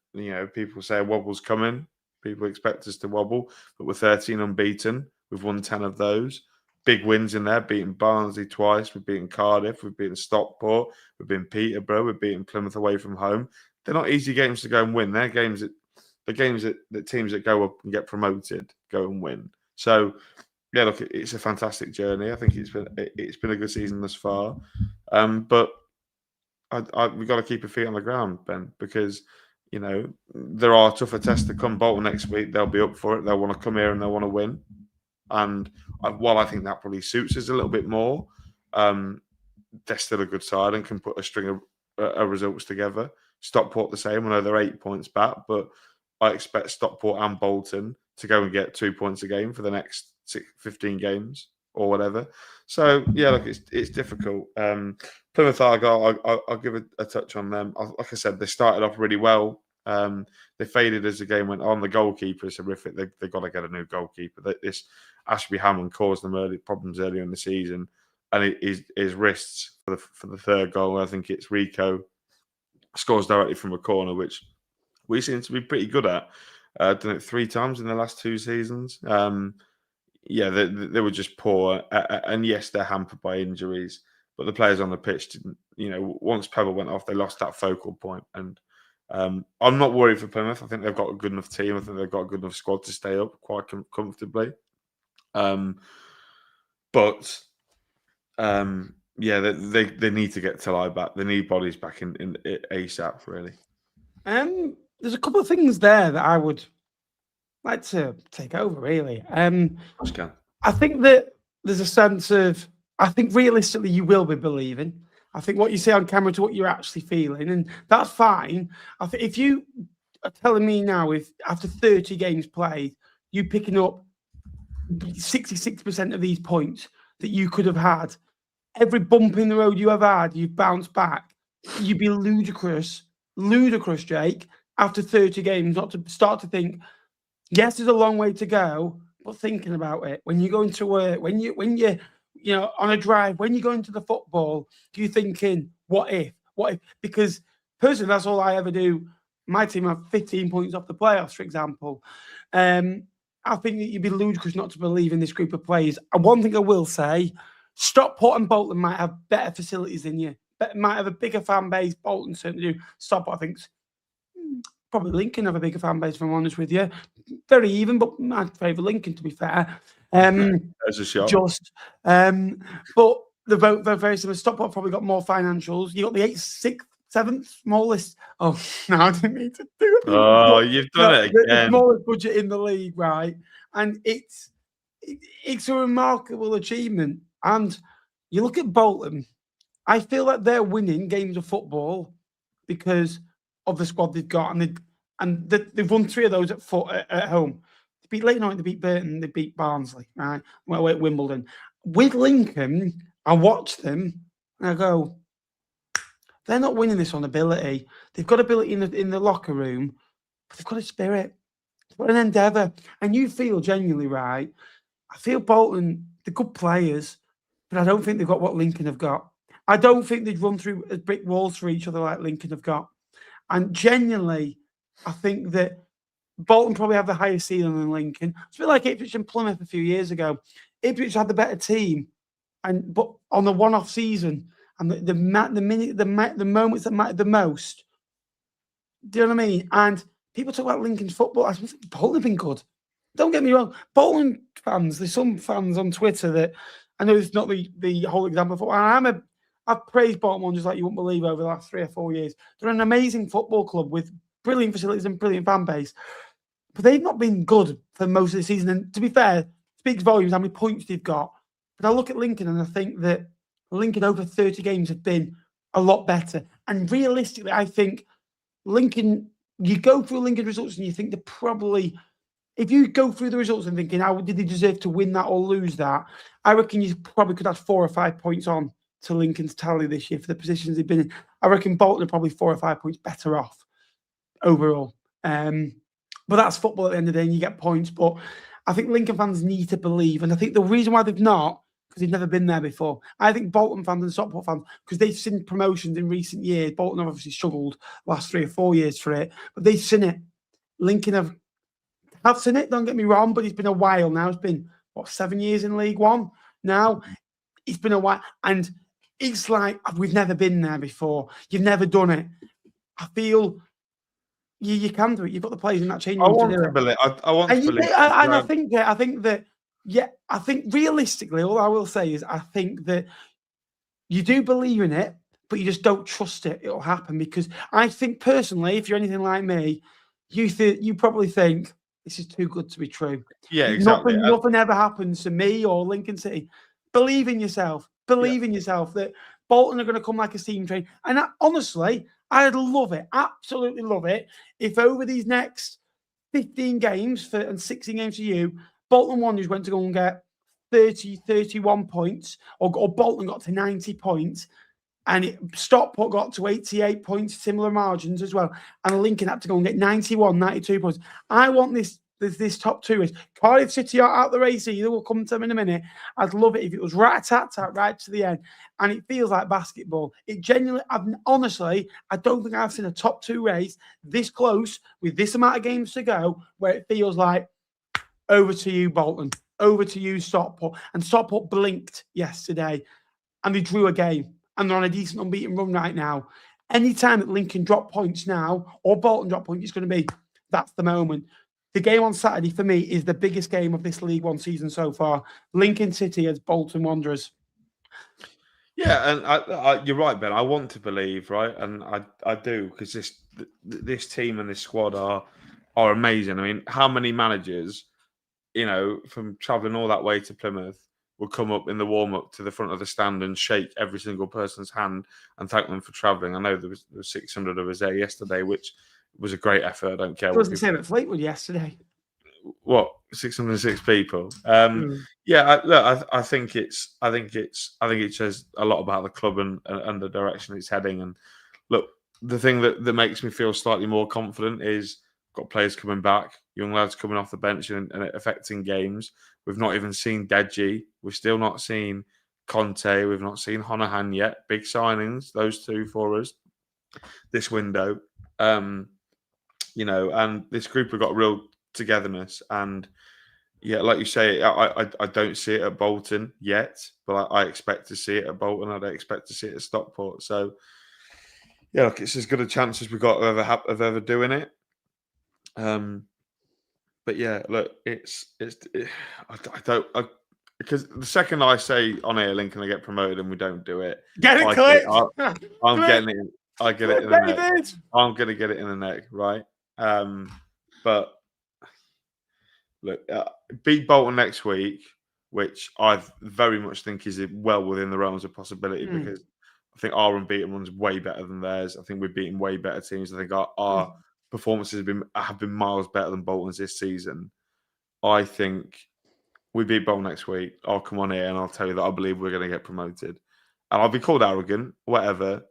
people say a wobble's coming. People expect us to wobble, but we're 13 unbeaten. We've won 10 of those. Big wins in there, beating Barnsley twice. We've beaten Cardiff. We've beaten Stockport. We've beaten Peterborough. We've beaten Plymouth away from home. They're not easy games to go and win. They're games that teams that go up and get promoted go and win. So, yeah, look, it's a fantastic journey. I think it's been a good season thus far. But we've got to keep our feet on the ground, Ben, because there are tougher tests to come. Bolton next week, they'll be up for it. They'll want to come here and they'll want to win. And while I think that probably suits us a little bit more, they're still a good side and can put a string of results together. Stockport the same. I know they're 8 points back, but I expect Stockport and Bolton to go and get 2 points a game for the next 15 games or whatever. So, yeah, look, it's difficult. Plymouth Argyle, I'll give a touch on them. Like I said, they started off really well. They faded as the game went on. The goalkeeper is horrific. They've got to get a new goalkeeper. This Ashby Hammond caused them problems earlier in the season, and his wrists for the third goal. I think it's Rico scores directly from a corner, which we seem to be pretty good at. Done it 3 times in the last 2 seasons. They were just poor, and yes, they're hampered by injuries. But the players on the pitch didn't. Once Pebble went off, they lost that focal point. And I'm not worried for Plymouth. I think they've got a good enough team. I think they've got a good enough squad to stay up quite comfortably. They need to get Talai back. They need bodies back in ASAP, really. There's a couple of things there that I would like to take over, really. I think that there's a sense of I think realistically you will be believing. I think what you say on camera to what you're actually feeling, and that's fine. I think if you are telling me now, if after 30 games played, you picking up 66% of these points that you could have had, every bump in the road you have had, you've bounced back. You'd be ludicrous, Jake, after 30 games, not to start to think, yes, there's a long way to go, but thinking about it, when you go into work, when you on a drive, when you go into the football, you're thinking, what if? Because personally, that's all I ever do. My team have 15 points off the playoffs, for example. I think that you'd be ludicrous not to believe in this group of players. And one thing I will say, Stockport and Bolton might have better facilities than you. Might have a bigger fan base. Bolton certainly do. Stockport, I think, probably Lincoln have a bigger fan base, if I'm honest with you. Very even, but I'd favour Lincoln, to be fair. There's a shot. But they're very similar. Stockport probably got more financials. You got the 8th, 6th, 7th smallest. Oh, no, I didn't mean to do it. Oh, you've done it again. The smallest budget in the league, right? And it's a remarkable achievement. And you look at Bolton, I feel like they're winning games of football because of the squad they've got, and they've won 3 of those at home. They beat Leyton, they beat Burton, they beat Barnsley, right? Well, at Wimbledon. With Lincoln, I watch them and I go, they're not winning this on ability. They've got ability in the locker room, but they've got a spirit, they've got an endeavour, and you feel genuinely right. I feel Bolton, they're good players, but I don't think they've got what Lincoln have got. I don't think they'd run through brick walls for each other like Lincoln have got. And genuinely, I think that Bolton probably have the highest ceiling than Lincoln. It's a bit like Ipswich and Plymouth a few years ago. Ipswich had the better team, but on the one-off season, and the moments that mattered the most. Do you know what I mean? And people talk about Lincoln's football. I think Bolton have been good. Don't get me wrong. Bolton fans, there's some fans on Twitter that I know it's not the whole example of football. I've praised Bolton just like you wouldn't believe over the last 3 or 4 years. They're an amazing football club with brilliant facilities and brilliant fan base. But they've not been good for most of the season. And to be fair, it speaks volumes how many points they've got. But I look at Lincoln and I think that Lincoln over 30 games have been a lot better. And realistically, I think Lincoln, you go through Lincoln results and you think they're probably, if you go through the results and thinking, how did they deserve to win that or lose that? I reckon you probably could have 4 or 5 points on to Lincoln's tally this year for the positions they've been in. I reckon Bolton are probably 4 or 5 points better off overall. But that's football at the end of the day, and you get points. But I think Lincoln fans need to believe, and I think the reason why they've not, because they've never been there before. I think Bolton fans and Stockport fans, because they've seen promotions in recent years. Bolton have obviously struggled last 3 or 4 years for it, but they've seen it. Lincoln have seen it, don't get me wrong, but it's been a while now. It's been, 7 years in League One now? It's been a while, and it's like, we've never been there before. You've never done it. I feel you can do it. You've got the players in that change room. I think realistically, all I will say is I think that you do believe in it, but you just don't trust it'll happen. Because I think personally, if you're anything like me, you probably think this is too good to be true. Yeah, exactly. Nothing ever happens to me or Lincoln City. Believe in yourself. Believe in yourself that Bolton are going to come like a steam train. And honestly, I'd love it, absolutely love it, if over these next 15 games and 16 games for you, Bolton Wanderers went to go and get 30, 31 points, or Bolton got to 90 points, and Stockport got to 88 points, similar margins as well, and Lincoln had to go and get 91, 92 points. I want this top 2 race. Cardiff City are out the race either. We'll come to them in a minute. I'd love it if it was rat-tat-tat right to the end. And it feels like basketball. It genuinely, honestly, I don't think I've seen a top 2 race this close with this amount of games to go where it feels like over to you, Bolton. Over to you, Stockport. And Stockport blinked yesterday and they drew a game. And they're on a decent unbeaten run right now. Anytime that Lincoln drop points now or Bolton drop points, it's going to be, that's the moment. The game on Saturday, for me, is the biggest game of this League One season so far. Lincoln City as Bolton Wanderers. Yeah, and you're right, Ben. I want to believe, right? And I do, because this team and this squad are amazing. I mean, how many managers, from travelling all that way to Plymouth, would come up in the warm-up to the front of the stand and shake every single person's hand and thank them for travelling. I know there was 600 of us there yesterday, which was a great effort. I don't care. I wasn't saying at Fleetwood yesterday. What 606 people? Yeah, I think it says a lot about the club and the direction it's heading. And look, the thing that makes me feel slightly more confident is got players coming back, young lads coming off the bench and affecting games. We've not even seen Deji. We've still not seen Conte. We've not seen Honohan yet. Big signings, those two for us this window. And this group have got real togetherness. And yeah, like you say, I don't see it at Bolton yet, but I expect to see it at Bolton. I don't expect to see it at Stockport. So yeah, look, it's as good a chance as we got of ever doing it. But yeah, look, because the second I say on here, Lincoln, they get promoted and we don't do it. Get it clipped. I'm getting it. I get it in the neck. I'm going to get it in the neck, right? But look, beat Bolton next week, which I very much think is well within the realms of possibility because I think our unbeaten run's way better than theirs. I think we've beaten way better teams. I think our performances have been miles better than Bolton's this season. I think we beat Bolton next week. I'll come on here and I'll tell you that I believe we're going to get promoted. And I'll be called arrogant, whatever.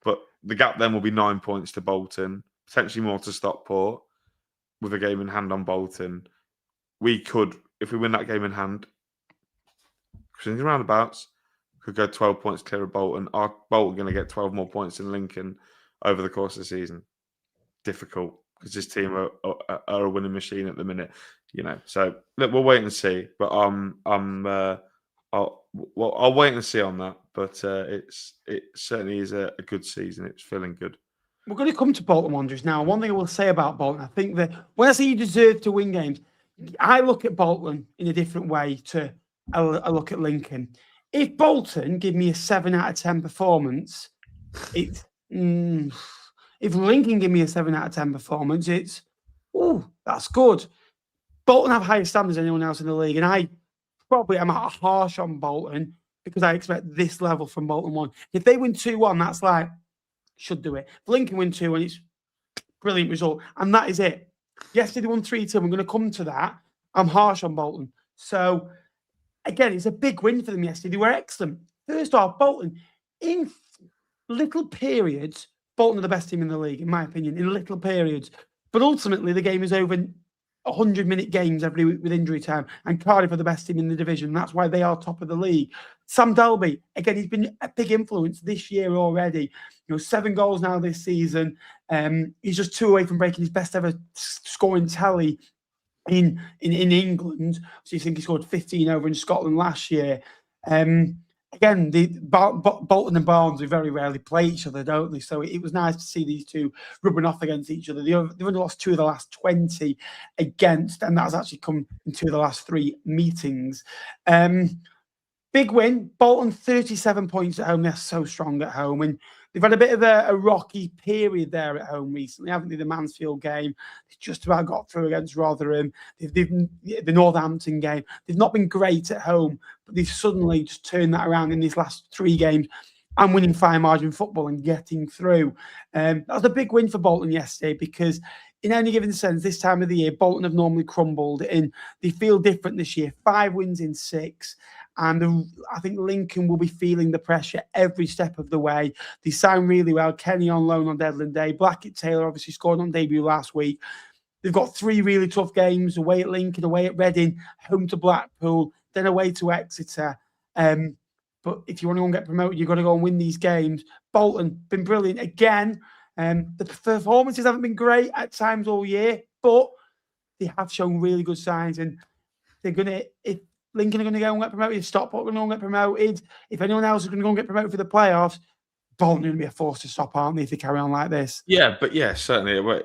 But the gap then will be 9 points to Bolton, potentially more to Stockport, with a game in hand on Bolton. We could, if we win that game in hand, swings and roundabouts, could go 12 points clear of Bolton. Are Bolton going to get 12 more points in Lincoln over the course of the season? Difficult, because this team are a winning machine at the minute, So look, we'll wait and see. But I'll wait and see on that. But it certainly is a good season. It's feeling good. We're going to come to Bolton Wanderers now. One thing I will say about Bolton, I think that when I say you deserve to win games, I look at Bolton in a different way to I look at Lincoln. If Bolton give me a 7 out of 10 performance, it's if Lincoln give me a 7 out of 10 performance, it's that's good. Bolton have higher standards than anyone else in the league, and I probably am harsh on Bolton because I expect this level from Bolton 1. If they win 2-1, that's like should do it. If Lincoln win 2-1, it's brilliant result, and that is it. Yesterday they won 3-2. I'm going to come to that. I'm harsh on Bolton. So again, it's a big win for them yesterday. They were excellent. First off, Bolton in little periods. Bolton are the best team in the league, in my opinion, in little periods. But ultimately, the game is over 100-minute games every week with injury time. And Cardiff are the best team in the division. That's why they are top of the league. Sam Dalby, again, he's been a big influence this year already. 7 goals now this season. He's just 2 away from breaking his best ever scoring tally in England. So you think he scored 15 over in Scotland last year. Again, Bolton and Barnsley very rarely play each other, don't they? So it was nice to see these two rubbing off against each other. They've only lost 2 of the last 20 against, and that's actually come in 2 of the last 3 meetings. Big win. Bolton, 37 points at home. They're so strong at home. And they've had a bit of a rocky period there at home recently, haven't they? The Mansfield game, they just about got through against Rotherham. The Northampton game. They've not been great at home, but they've suddenly just turned that around in these last 3 games and winning fine margin football and getting through. That was a big win for Bolton yesterday because in any given sense, this time of the year, Bolton have normally crumbled and they feel different this year. 5 wins in 6. And I think Lincoln will be feeling the pressure every step of the way. They sound really well. Kenny on loan on deadline day. Blackett Taylor obviously scored on debut last week. They've got 3 really tough games, away at Lincoln, away at Reading, home to Blackpool, then away to Exeter. But if you want to go and get promoted, you've got to go and win these games. Bolton, been brilliant again. The performances haven't been great at times all year, but they have shown really good signs. And they're going to, if Lincoln are going to go and get promoted, if Stockport are going to go and get promoted, if anyone else is going to go and get promoted for the playoffs, Bolton are going to be a force to stop, aren't they, if they carry on like this? Yeah, but yeah, certainly.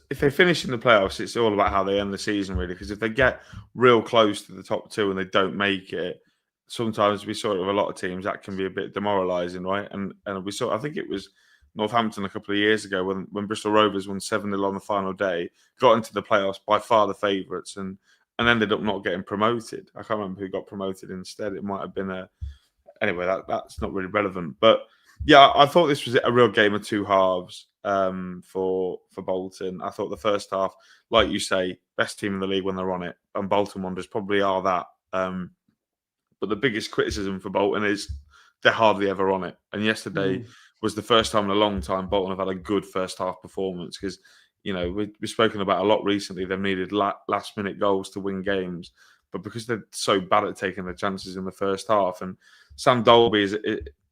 If they finish in the playoffs, it's all about how they end the season, really. Because if they get real close to the top 2 and they don't make it, sometimes we saw it with a lot of teams, that can be a bit demoralising, right? And we saw, I think it was Northampton a couple of years ago when Bristol Rovers won 7-0 on the final day, got into the playoffs, by far the favourites, and and ended up not getting promoted. I can't remember who got promoted instead. It might have been anyway, that's not really relevant. But yeah, I thought this was a real game of two halves for Bolton. I thought the first half, like you say, best team in the league when they're on it, and Bolton Wanderers probably are that. But the biggest criticism for Bolton is they're hardly ever on it. And yesterday was the first time in a long time Bolton have had a good first half performance, because, you know, we've spoken about a lot recently. They've needed last minute goals to win games, but because they're so bad at taking the chances in the first half, and Sam Dolby is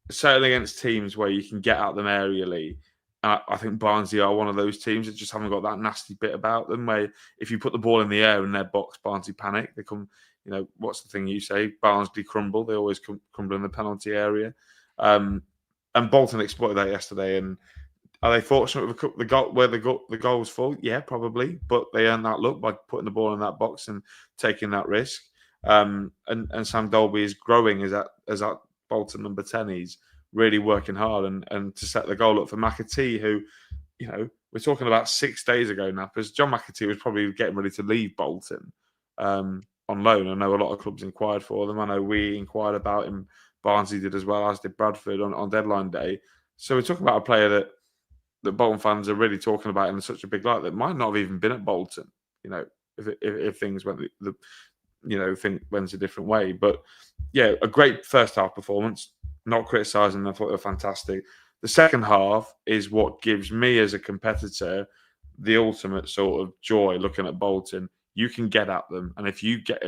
certainly against teams where you can get at them aerially. I think Barnsley are one of those teams that just haven't got that nasty bit about them, where if you put the ball in the air in their box, Barnsley panic. They come, you know, what's the thing you say? Barnsley crumble. They always crumble in the penalty area. And Bolton exploited that yesterday. And are they fortunate with the goal where the goal was full? Yeah, probably. But they earned that look by putting the ball in that box and taking that risk. And Sam Dolby is growing as that Bolton number 10. He's really working hard and to set the goal up for McAtee, who, you know, we're talking about 6 days ago now, because John McAtee was probably getting ready to leave Bolton on loan. I know a lot of clubs inquired for them. I know we inquired about him. Barnsley did as well, as did Bradford on deadline day. So we're talking about a player that Bolton fans are really talking about in such a big light that might not have even been at Bolton, you know, if things went things went a different way. But yeah, a great first half performance. Not criticising, I thought they were fantastic. The second half is what gives me as a competitor the ultimate sort of joy looking at Bolton. You can get at them, and if you get,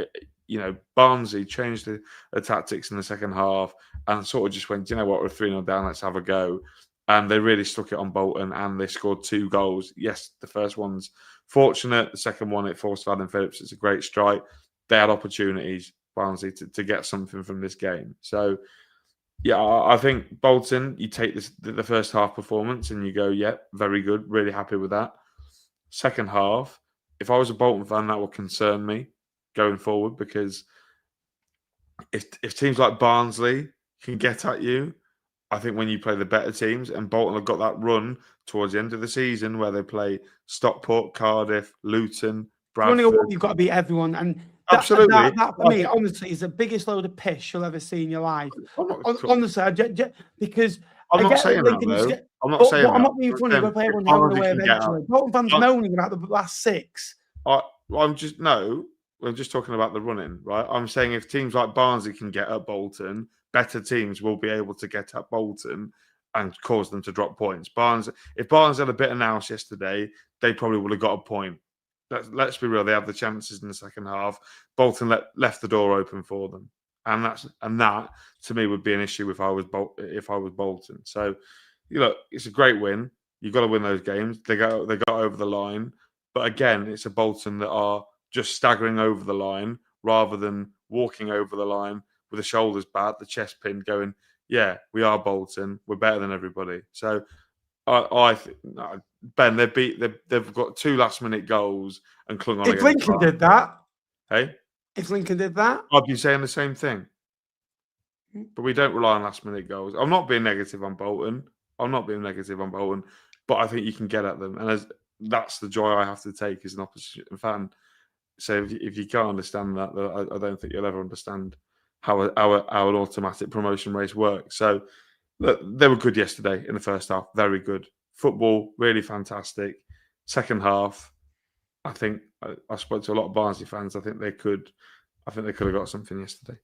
you know, Barnsley changed the tactics in the second half and sort of just went, you know what, we're 3-0 down, let's have a go. And they really stuck it on Bolton, and they scored 2 goals. Yes, the first one's fortunate. The second one, it forced Adam Phillips. It's a great strike. They had opportunities, Barnsley, to get something from this game. So, yeah, I think Bolton, you take the first half performance and you go, yeah, very good, really happy with that. Second half, if I was a Bolton fan, that would concern me going forward, because if teams like Barnsley can get at you, I think when you play the better teams, and Bolton have got that run towards the end of the season where they play Stockport, Cardiff, Luton, Bradford. You've got to beat everyone, and absolutely. That for me, honestly, is the biggest load of piss you'll ever see in your life. Honestly, because I'm not saying that, though. I'm not saying that. I'm not being funny. We'll play everyone down the way eventually. Bolton fans moaning about the last 6. I'm just talking about the running, right? I'm saying if teams like Barnsley can get at Bolton, better teams will be able to get at Bolton and cause them to drop points. If Barnes had a bit of nous yesterday, they probably would have got a point. Let's be real; they had the chances in the second half. Bolton left the door open for them, and that to me would be an issue if I was Bolton. So, you know, it's a great win. You've got to win those games. They got over the line, but again, it's a Bolton that are just staggering over the line rather than walking over the line with the shoulders bad, the chest pinned, going, yeah, we are Bolton. We're better than everybody. So Ben, they've got 2 last-minute goals and clung on. If Lincoln did that, hey? If Lincoln did that, I'd be saying the same thing. But we don't rely on last-minute goals. I'm not being negative on Bolton. But I think you can get at them. And that's the joy I have to take as an opposition fan. So if you can't understand that, I don't think you'll ever understand how an automatic promotion race works. So look, they were good yesterday in the first half. Very good. Football, really fantastic. Second half, I think I spoke to a lot of Barnsley fans. I think they could have got something yesterday.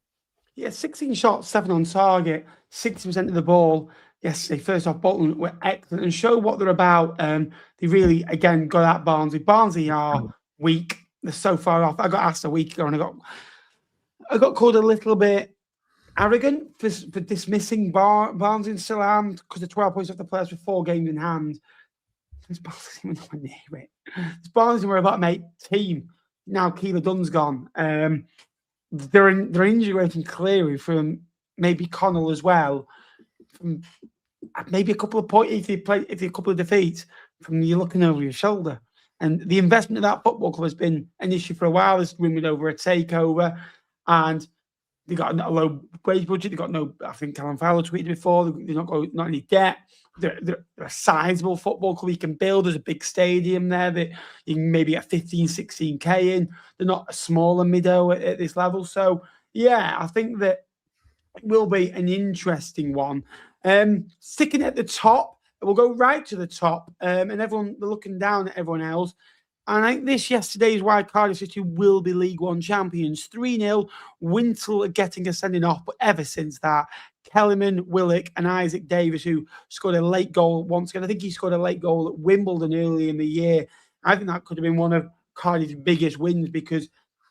Yeah, 16 shots, 7 on target, 60% of the ball yesterday. First off, Bolton were excellent and show what they're about. They really, again, got at Barnsley. Barnsley are weak. They're so far off. I got asked a week ago, and I got called a little bit arrogant for dismissing Barnsley, and still am, because the 12 points off the players with 4 games in hand. This Barnsley were nowhere near it. This Barnsley were about mate team. Now Keeler Dunn's gone. They're injury rating clearly from maybe Connell as well. From maybe a couple of points if they a couple of defeats from you looking over your shoulder. And the investment of that football club has been an issue for a while. There's rumored over a takeover, and they got a low wage budget. They got no. I think Callum Fowler tweeted before. They've not got any debt. they're a sizable football club you can build. There's a big stadium there that you can maybe get 15, 16k in. They're not a smaller middow at this level. So, yeah, I think that it will be an interesting one. Sticking at the top, we'll go right to the top, and everyone, they're looking down at everyone else. And I think this yesterday is why Cardiff City will be League One champions. 3-0, Wintle getting a sending off, but ever since that, Kellerman, Willock, and Isaac Davis, who scored a late goal once again. I think he scored a late goal at Wimbledon early in the year. I think that could have been one of Cardiff's biggest wins because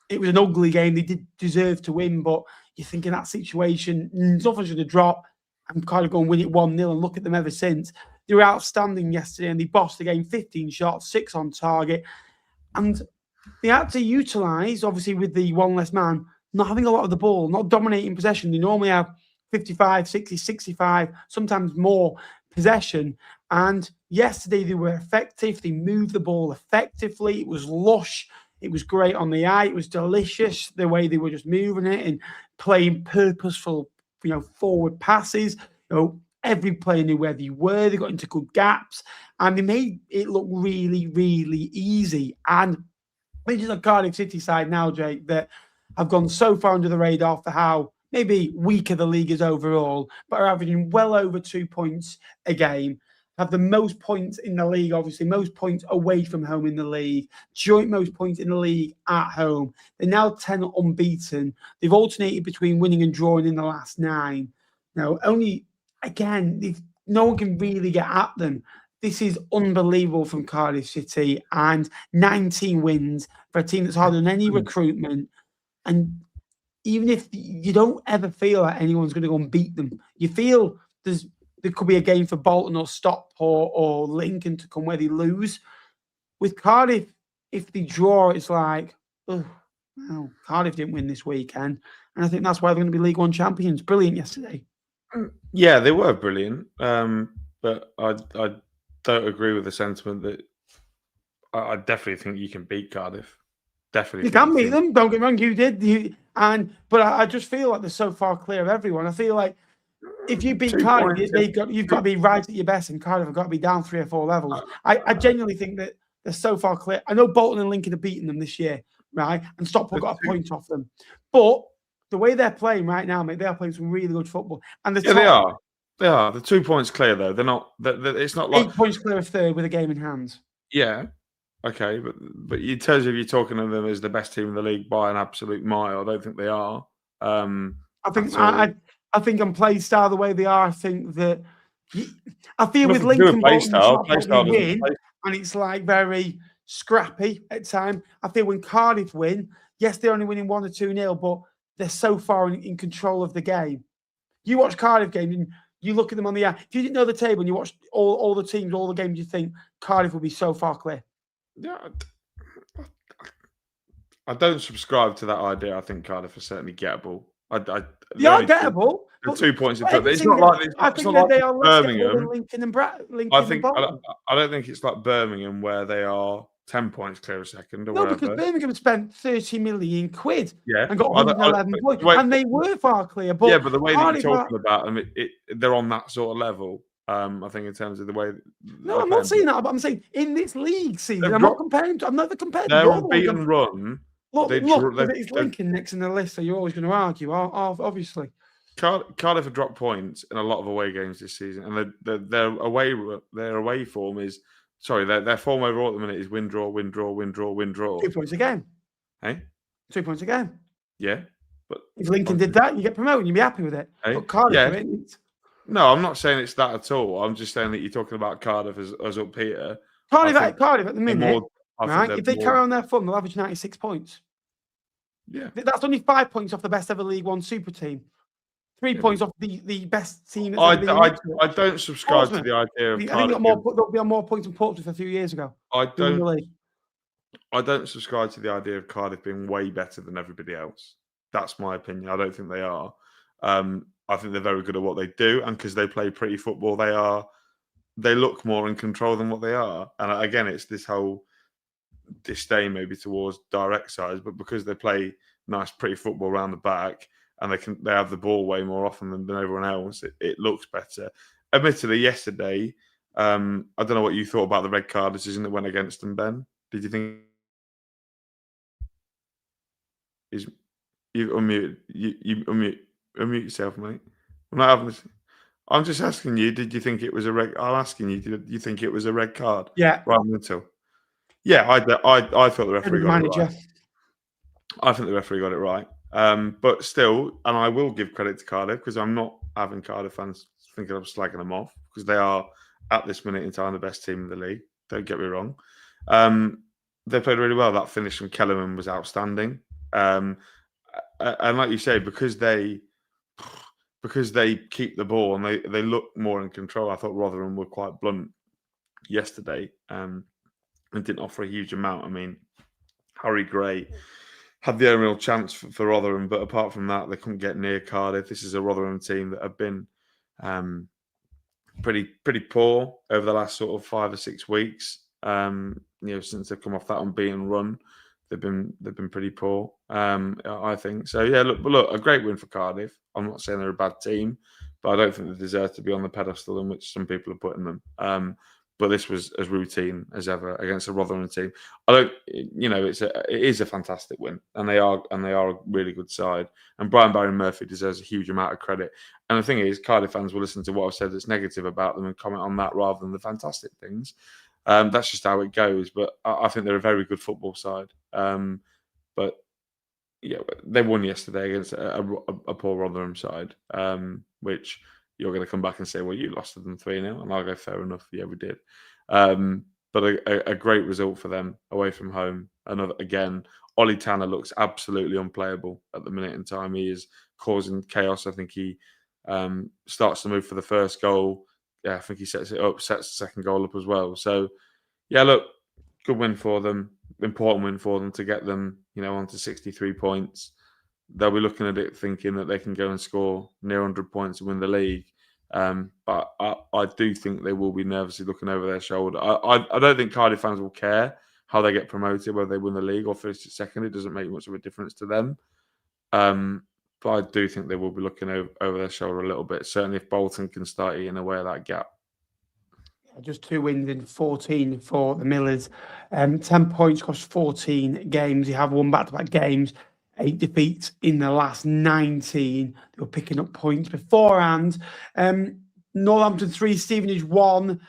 it was an ugly game. They did deserve to win, but you think in that situation, nothing's going to drop. And Cardiff going to win it 1-0, and look at them ever since. They were outstanding yesterday, and they bossed the game, 15 shots, 6 on target. And they had to utilise, obviously, with the one less man, not having a lot of the ball, not dominating possession. They normally have 55, 60, 65, sometimes more possession. And yesterday they were effective. They moved the ball effectively. It was lush. It was great on the eye. It was delicious the way they were just moving it and playing purposeful, forward passes. Every player knew where they were. They got into good gaps and they made it look really, really easy. And this is a Cardiff City side now, Jake, that have gone so far under the radar for how maybe weaker the league is overall, but are averaging well over 2 points a game. Have the most points in the league, obviously, most points away from home in the league, joint most points in the league at home. They're now 10 unbeaten. They've alternated between winning and drawing in the last 9. Now, no one can really get at them. This is unbelievable from Cardiff City, and 19 wins for a team that's harder than any recruitment. And even if you don't ever feel like anyone's going to go and beat them, you feel there could be a game for Bolton or Stockport or Lincoln to come where they lose. With Cardiff, if they draw, it's like, Cardiff didn't win this weekend. And I think that's why they're going to be League One champions. Brilliant yesterday. Yeah, they were brilliant. But I don't agree with the sentiment that I definitely think you can beat Cardiff. Definitely. You can beat them. Don't get me wrong, you did. But I just feel like they're so far clear of everyone. I feel like if you beat Cardiff, you've got to be right at your best, and Cardiff have got to be down 3 or 4 levels. I genuinely think that they're so far clear. I know Bolton and Lincoln have beaten them this year, right? And Stockport got a point off them. But the way they're playing right now, mate, they are playing some really good football. And they are. They are. The 2 points clear, though. They're not. It's not like 8 points clear of third with a game in hand. Yeah. Okay, but in terms of you talking of them as the best team in the league by an absolute mile, I don't think they are. I think on play style the way they are, I think that I feel with Lincoln Bolton win, and it's like very scrappy at time. I feel when Cardiff win, yes, they're only winning 1 or 2-0, but they're so far in control of the game. You watch Cardiff game and you look at them on the air. If you didn't know the table and you watch all the teams, all the games, you think Cardiff will be so far clear. Yeah, I don't subscribe to that idea. I think Cardiff are certainly gettable. They are gettable. The 2 points in front. It's not like they are Birmingham. Lincoln and I don't think it's like Birmingham where they are 10 points clear of second. Because Birmingham spent 30 million quid and got 111 points, and they were far clear. But the way that you're talking about them, they're on that sort of level. I think in terms of the way. No, I'm not saying that. But I'm saying in this league season, I'm not comparing. I'm never comparing. They're unbeaten run. Look, it's Lincoln next in the list, so you're always going to argue, obviously. Cardiff have dropped points in a lot of away games this season, and their away form is their form overall at the minute is win draw. 2 points a game. Hey, 2 points a game. Yeah, but if Lincoln did that, you get promoted, you'd be happy with it. Hey? But Cardiff, no, I'm not saying it's that at all. I'm just saying that you're talking about Cardiff as up here. Cardiff at the minute, right? If they carry on their form, they'll average 96 points. Yeah, that's only 5 points off the best ever League One super team. 3 points off the best team. I don't subscribe to the idea of. I think they'll be on more points than Portsmouth a few years ago. I don't subscribe to the idea of Cardiff being way better than everybody else. That's my opinion. I don't think they are. I think they're very good at what they do, and because they play pretty football, they look more in control than what they are. And again, it's this whole disdain maybe towards direct sides, but because they play nice, pretty football around the back, and they have the ball way more often than everyone else, it looks better. admittedly, yesterday, I don't know what you thought about the red card decision that went against them, Ben. Did you think you unmute yourself, mate? I'm not having this. I'm just asking you, did you think it was a red? I'm asking you, did you think it was a red card? Yeah. Rather than two. Yeah, I thought the referee got it right. I think the referee got it right. But still, and I will give credit to Cardiff because I'm not having Cardiff fans thinking I'm slagging them off because they are, at this minute in time, the best team in the league. Don't get me wrong. They played really well. That finish from Kellerman was outstanding. And like you say, because they keep the ball and they look more in control. I thought Rotherham were quite blunt yesterday and didn't offer a huge amount. I mean, Harry Gray had the only real chance for Rotherham, but apart from that, they couldn't get near Cardiff. This is a Rotherham team that have been pretty poor over the last sort of 5 or 6 weeks. Since they've come off that unbeaten run, they've been pretty poor. I think so. Yeah, look, a great win for Cardiff. I'm not saying they're a bad team, but I don't think they deserve to be on the pedestal in which some people are putting them. But this was as routine as ever against a Rotherham team. It is a fantastic win, and they are a really good side. And Brian Barry Murphy deserves a huge amount of credit. And the thing is, Cardiff fans will listen to what I've said that's negative about them and comment on that rather than the fantastic things. That's just how it goes. But I think they're a very good football side. But yeah, they won yesterday against a poor Rotherham side, which you're going to come back and say, well, you lost to them 3-0. And I'll go, fair enough. Yeah, we did. But a great result for them away from home. Again, Ollie Tanner looks absolutely unplayable at the minute in time. He is causing chaos. I think he starts to move for the first goal. Yeah, I think he sets the second goal up as well. So, yeah, look, good win for them. Important win for them to get them, onto 63 points. They'll be looking at it thinking that they can go and score near 100 points and win the league. But I do think they will be nervously looking over their shoulder. I don't think Cardiff fans will care how they get promoted, whether they win the league or finish second. It doesn't make much of a difference to them. But I do think they will be looking over their shoulder a little bit. Certainly if Bolton can start eating away at that gap. Just 2 wins in 14 for the Millers. 10 points across 14 games. They have won back-to-back games. 8 defeats in the last 19. They were picking up points beforehand. Northampton 3, Stevenage 1.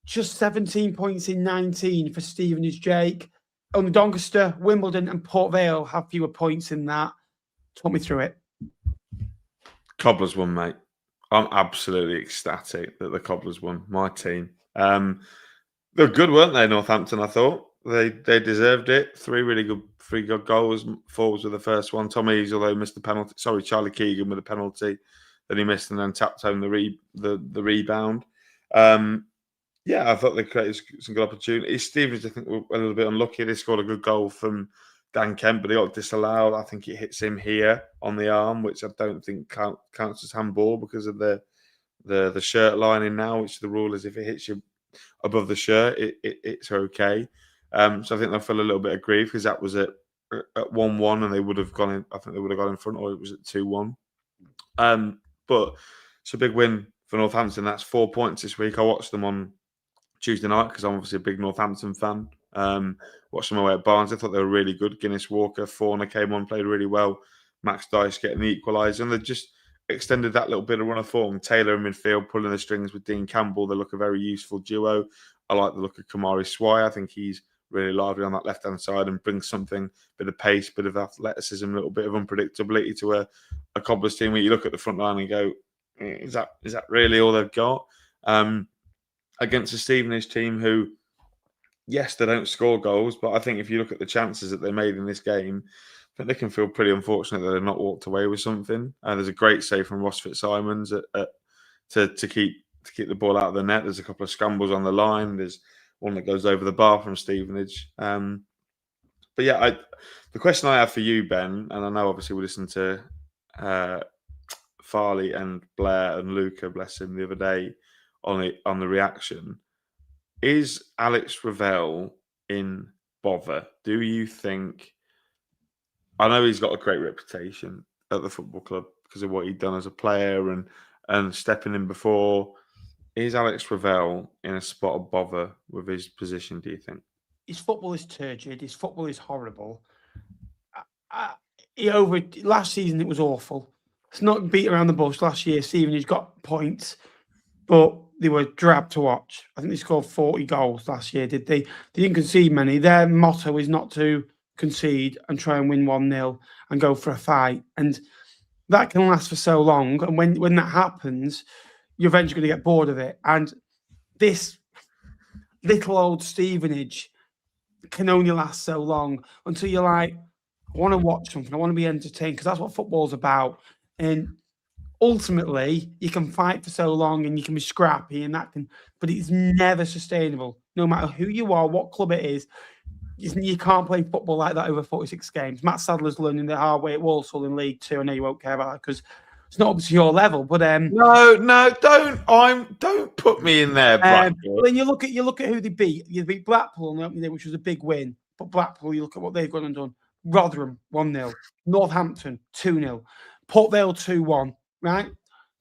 Just 17 points in 19 for Stevenage, Jake. Only Doncaster, Wimbledon and Port Vale have fewer points in that. Talk me through it. Cobblers won, mate. I'm absolutely ecstatic that the Cobblers won. My team. They're good, weren't they, Northampton, I thought. They deserved it. 3 good goals. 4 was with the first one. Tom Eaves, although missed the penalty. Sorry, Charlie Keegan with a penalty that he missed and then tapped home the rebound. I thought they created some good opportunities. Stevenage, I think, were a little bit unlucky. They scored a good goal from Dan Kemp, but he got disallowed. I think it hits him here on the arm, which I don't think counts as handball because of the shirt lining now, which the rule is if it hits you above the shirt, it's okay. So I think they'll feel a little bit aggrieved because that was at 1-1 and they would have gone in. I think they would have gone in front, or it was at 2-1. But it's a big win for Northampton. That's 4 points this week. I watched them on Tuesday night because I'm obviously a big Northampton fan. Watched them away at Barnsley. I thought they were really good. Guinness Walker, Forner came on, played really well. Max Dyche getting the equaliser, and they just extended that little bit of run of form. Taylor in midfield, pulling the strings with Dean Campbell. They look a very useful duo. I like the look of Kamari Swai. I think he's really lively on that left-hand side and brings something, bit of pace, bit of athleticism, a little bit of unpredictability to a Cobblers team where you look at the front line and go, is that really all they've got? Against a Stevenage team who, yes, they don't score goals, but I think if you look at the chances that they made in this game, I think they can feel pretty unfortunate that they've not walked away with something. There's a great save from Ross Fitzsimons to keep the ball out of the net. There's a couple of scrambles on the line. There's one that goes over the bar from Stevenage. But yeah, the question I have for you, Ben, and I know obviously we listened to Farley and Blair and Luca, bless him, the other day on the reaction. Is Alex Ravel in bother? Do you think? I know he's got a great reputation at the football club because of what he'd done as a player and stepping in before. Is Alex Ravel in a spot of bother with his position, do you think? His football is turgid. His football is horrible. Last season, it was awful. It's not beat around the bush. Last year, Stevenage got points, but they were drab to watch. I think they scored 40 goals last year, did they? They didn't concede many. Their motto is not to concede and try and win 1-0 and go for a fight. And that can last for so long. And when that happens, you're eventually going to get bored of it. And this little old Stevenage can only last so long until you're like, I want to watch something. I want to be entertained, because that's what football's about. And ultimately, you can fight for so long and you can be scrappy, and but it's never sustainable. No matter who you are, what club it is, you can't play football like that over 46 games. Matt Sadler's learning the hard way at Walsall in League Two. I know you won't care about that because it's not up to your level. But no, don't put me in there. Then you look at who they beat. You beat Blackpool on the opening day, which was a big win. But Blackpool, you look at what they've gone and done. Rotherham 1-0, Northampton 2-0, Port Vale 2-1. Right?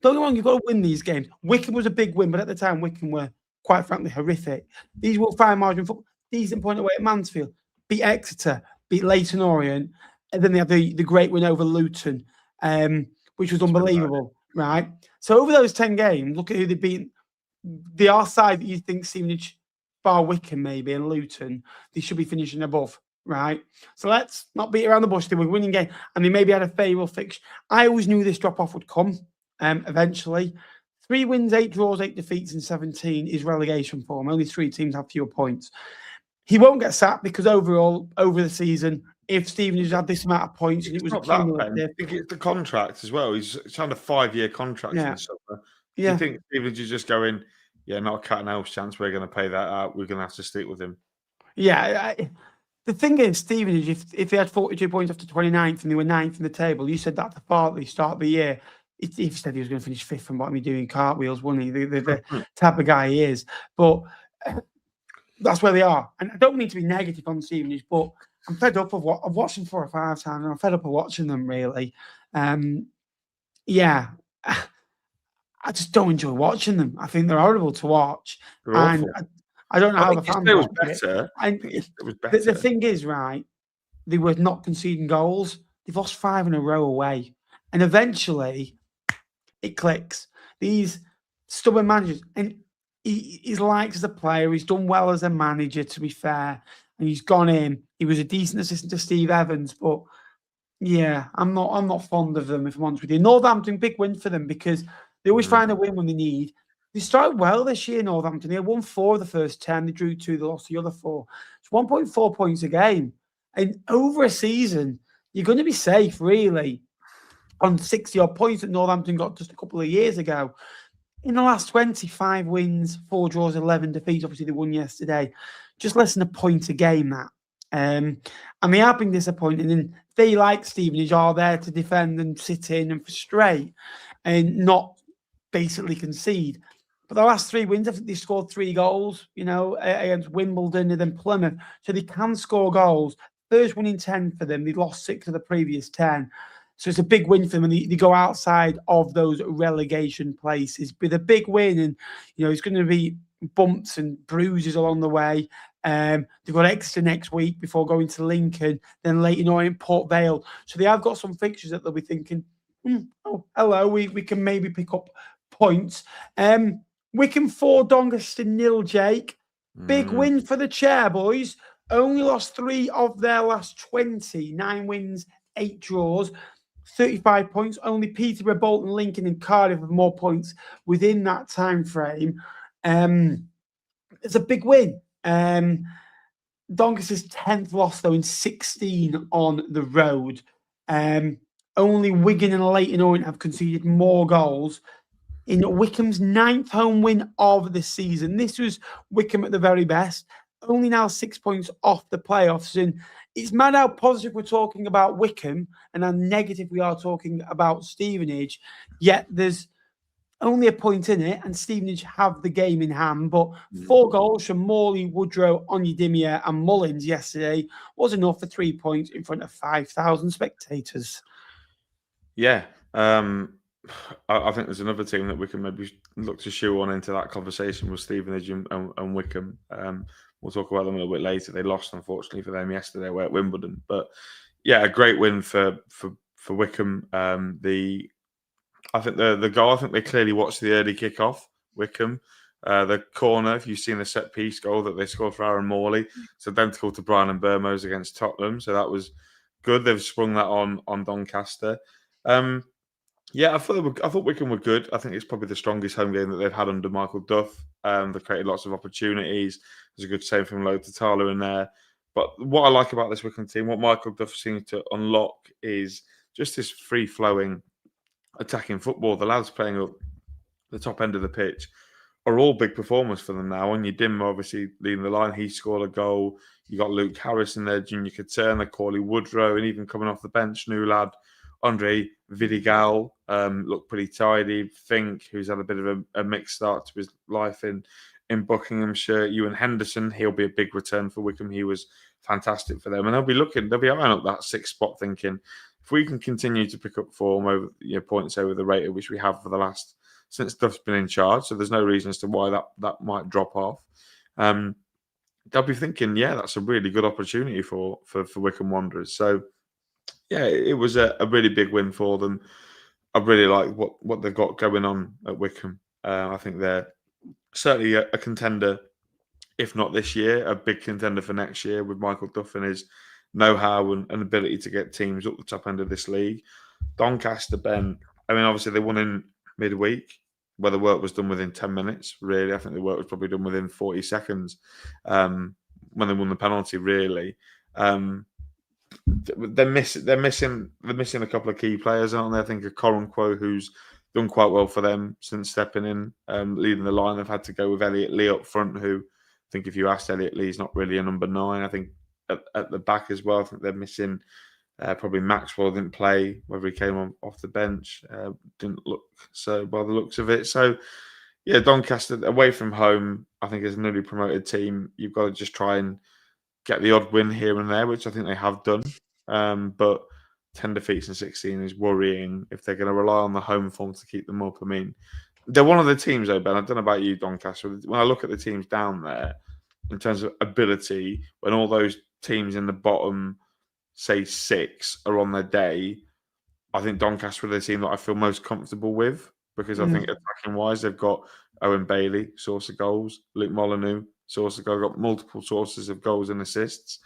Don't get me wrong, you've got to win these games. Wycombe was a big win, but at the time, Wycombe were quite frankly horrific. These were fine margin football. Decent point away at Mansfield, beat Exeter, beat Leyton Orient, and then they have the great win over Luton, which was unbelievable, right? So over those 10 games, look at who they've beaten. The R side that you think Stevenage, bar Wycombe maybe, and Luton, they should be finishing above, right? So let's not beat around the bush. They were winning game, and they maybe had a favourable fixture. I always knew this drop-off would come eventually. 3 wins, 8 draws, 8 defeats in 17 is relegation form. Only 3 teams have fewer points. He won't get sacked because overall, over the season, if Stevenage had this amount of points and it was cumulative, I think it's the contract as well. He's signed a 5-year contract in the summer. Do you think Stevenage is just going, not a cat and mouse chance, we're going to pay that out, we're going to have to stick with him? Yeah. The thing is, Stevenage, if they had 42 points after 29th and they were 9th in the table, you said that at the start of the year. He said he was going to finish 5th from bottom, he doing cartwheels, wasn't he? The type of guy he is. But that's where they are. And I don't mean to be negative on Stevenage, but I'm fed up of what I've watched them 4 or 5 times, and I'm fed up of watching them, really. I just don't enjoy watching them. I think they're horrible to watch. And I don't know how the fans was better. And it was better. The thing is, right, they were not conceding goals. They've lost 5 in a row away. And eventually, it clicks. These stubborn managers, and he's liked as a player. He's done well as a manager, to be fair. And he's gone in. He was a decent assistant to Steve Evans, but I'm not fond of them, if I'm honest with you. Northampton, big win for them because they always find a win when they need. They started well this year, Northampton. They had won 4 of the first 10. They drew 2. They lost the other 4. It's 1.4 points a game. And over a season, you're going to be safe, really, on 60-odd points that Northampton got just a couple of years ago. In the last 25 wins, 4 draws, 11 defeats. Obviously, they won yesterday. Just less than a point a game, that. And they have been disappointing. And they, like Stevenage, are there to defend and sit in and frustrate and not basically concede. But the last 3 wins, I think they scored 3 goals, against Wimbledon and then Plymouth. So they can score goals. First win in 10 for them. They lost 6 of the previous 10. So it's a big win for them, and they go outside of those relegation places with a big win. And, it's going to be bumps and bruises along the way. They've got Exeter next week before going to Lincoln, then Leyton, Orient, Port Vale. So they have got some fixtures that they'll be thinking, oh, hello, we can maybe pick up points. Wycombe 4, Doncaster 0, Jake. Big win for the chair, boys. Only lost 3 of their last 20. 9 wins, 8 draws. 35 points. Only Peterborough, Bolton, Lincoln, and Cardiff have more points within that time frame. It's a big win. Doncaster's 10th loss, though, in 16 on the road. Only Wigan and Leyton Orient have conceded more goals. In Wycombe's 9th home win of the season. This was Wycombe at the very best. Only now 6 points off the playoffs. And it's mad how positive we're talking about Wycombe and how negative we are talking about Stevenage. Yet there's only a point in it, and Stevenage have the game in hand. But 4 goals from Morley, Woodrow, Onyedimia and Mullins yesterday was enough for 3 points in front of 5,000 spectators. Yeah. I think there's another team that we can maybe look to shoe on into that conversation with Stevenage and Wycombe. We'll talk about them a little bit later. They lost, unfortunately, for them yesterday away at Wimbledon. But yeah, a great win for Wycombe. I think the goal. I think they clearly watched the early kickoff. Wycombe, the corner. If you've seen the set piece goal that they scored for Aaron Morley, it's identical to Brian and Burmo's against Tottenham. So that was good. They've sprung that on Doncaster. Yeah, I thought Wycombe were good. I think it's probably the strongest home game that they've had under Michael Duff. They created lots of opportunities. There's a good save from Lowe to Tala in there. But what I like about this Wycombe team, what Michael Duff seems to unlock is just this free-flowing attacking football. The lads playing up the top end of the pitch are all big performers for them now. And Dim obviously leading the line. He scored a goal. You got Luke Harris in there, Junior Katerna, Corley Woodrow, and even coming off the bench, new lad, Andre Vidigal, looked pretty tidy. Fink, who's had a bit of a mixed start to his life in Buckinghamshire. Ewan Henderson, he'll be a big return for Wycombe. He was fantastic for them. And they'll be eyeing up that sixth spot thinking, if we can continue to pick up form over points over the rate at which we have for the last, since Duff's been in charge, so there's no reason as to why that might drop off. They'll be thinking, yeah, that's a really good opportunity for Wycombe Wanderers. So yeah, it was a really big win for them. I really like what they've got going on at Wycombe. I think they're certainly a contender, if not this year, a big contender for next year with Michael Duff and his know-how and ability to get teams up the top end of this league. Doncaster, Ben, I mean, obviously they won in midweek, where the work was done within 10 minutes, really. I think the work was probably done within 40 seconds when they won the penalty, really. They're missing a couple of key players, aren't they? I think Koronquo, who's done quite well for them since stepping in, leading the line. They've had to go with Elliot Lee up front, who I think if you asked Elliot Lee, he's not really a number 9. I think at the back as well, I think they're missing probably Maxwell didn't play, whether he came off the bench, didn't look so by the looks of it. So yeah, Doncaster away from home, I think as a newly promoted team, you've got to just try and get the odd win here and there, which I think they have done. But 10 defeats in 16 is worrying if they're going to rely on the home form to keep them up. I mean, they're one of the teams, though, Ben. I don't know about you, Doncaster. When I look at the teams down there, in terms of ability, when all those teams in the bottom, say 6, are on their day, I think Doncaster are the team that I feel most comfortable with, because I think attacking-wise, they've got Owen Bailey, source of goals, Luke Molyneux, source of goals, got multiple sources of goals and assists,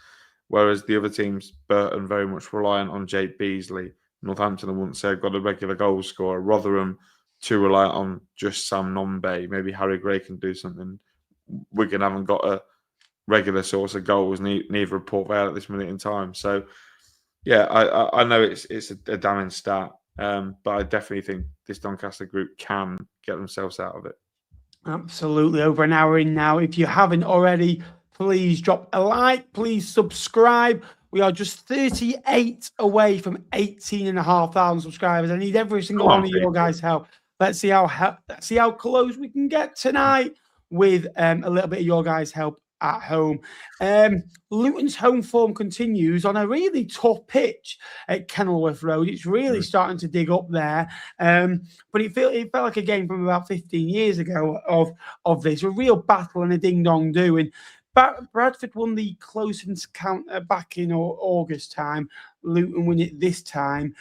whereas the other teams, Burton, very much reliant on Jake Beasley. Northampton, I wouldn't say, have got a regular goal scorer. Rotherham, too reliant on just Sam Nombe. Maybe Harry Gray can do something. Wigan haven't got a regular source of goals, neither of Port Vale at this minute in time. So, yeah, I know it's a damning stat, but I definitely think this Doncaster group can get themselves out of it. Absolutely. Over an hour in now. If you haven't already, please drop a like. Please subscribe. We are just 38 away from 18,500 subscribers. I need every single one of your guys' help. Let's see how close we can get tonight with a little bit of your guys' help at home. Luton's home form continues on a really tough pitch at Kenilworth Road. It's really starting to dig up there. But it felt like a game from about 15 years ago of this, a real battle and a ding-dong do. And Bradford won the closest counter back in August time. Luton win it this time.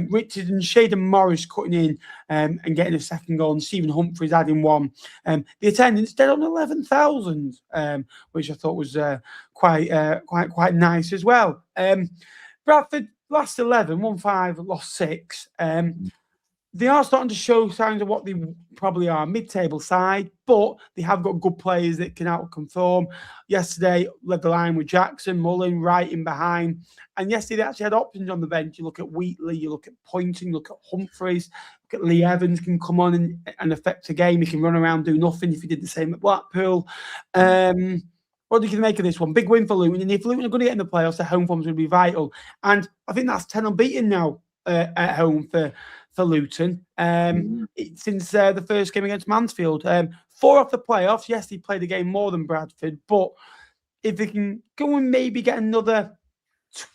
Richard and Shaden Morris cutting in and getting a second goal, and Stephen Humphries adding one. The attendance dead on 11,000, which I thought was quite nice as well. Bradford last 11, won 5, lost 6. They are starting to show signs of what they probably are, mid-table side, but they have got good players that can out-conform. Yesterday, led the line with Jackson, Mullen, right in behind. And yesterday, they actually had options on the bench. You look at Wheatley, you look at Poynton, you look at Humphries, look at Lee Evans can come on and affect a game. He can run around, do nothing if he did the same at Blackpool. What do you make of this one? Big win for Luton. And if Luton are going to get in the playoffs, their home form is going to be vital. And I think that's 10 unbeaten now at home for Luton since the first game against Mansfield. 4 off the playoffs. Yes, they played the game more than Bradford, but if they can go and maybe get another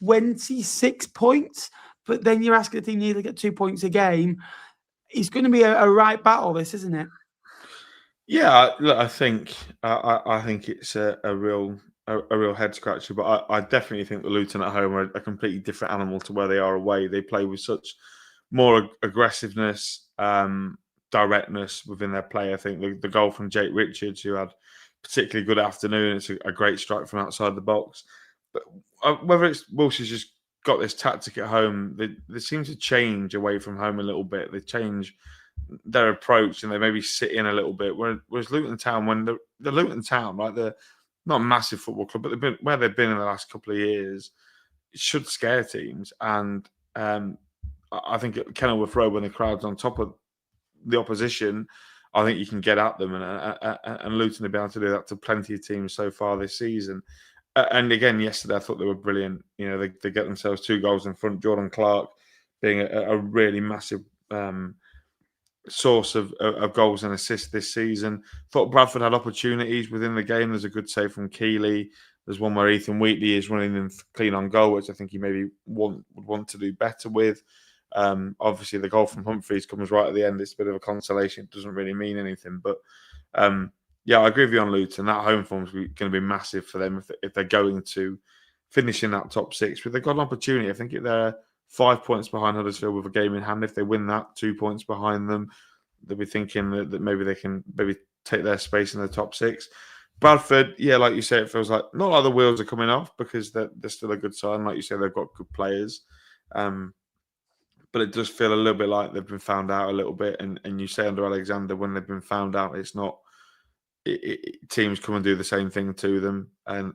26 points, but then you're asking the team nearly get 2 points a game, it's going to be a right battle, this, isn't it? Yeah, look, I think it's a real head scratcher, but I definitely think the Luton at home are a completely different animal to where they are away. They play with such more aggressiveness, directness within their play. I think the goal from Jake Richards, who had a particularly good afternoon, it's a great strike from outside the box. But whether it's Walsh has just got this tactic at home, they seem to change away from home a little bit. They change their approach and they maybe sit in a little bit. Whereas Luton Town, when the Luton Town, right, they're not a massive football club, but where they've been in the last couple of years, it should scare teams. And I think at Kenilworth Road, when the crowd's on top of the opposition, I think you can get at them, and Luton have been able to do that to plenty of teams so far this season. And again, yesterday I thought they were brilliant. You know, they get themselves 2 goals in front. Jordan Clark being a really massive source of goals and assists this season. Thought Bradford had opportunities within the game. There's a good save from Keeley. There's one where Ethan Wheatley is running in clean on goal, which I think he maybe would want to do better with. Obviously, the goal from Humphreys comes right at the end. It's a bit of a consolation. It doesn't really mean anything. But yeah, I agree with you on Luton. That home form is going to be massive for them if they're going to finish in that top 6. But they've got an opportunity. I think they're 5 points behind Huddersfield with a game in hand. If they win that, 2 points behind them, they'll be thinking that maybe they can take their space in the top 6. Bradford, yeah, like you say, it feels like not like the wheels are coming off because they're still a good side. Like you say, they've got good players. But it does feel a little bit like they've been found out a little bit. And you say under Alexander, when they've been found out, it's not teams come and do the same thing to them. And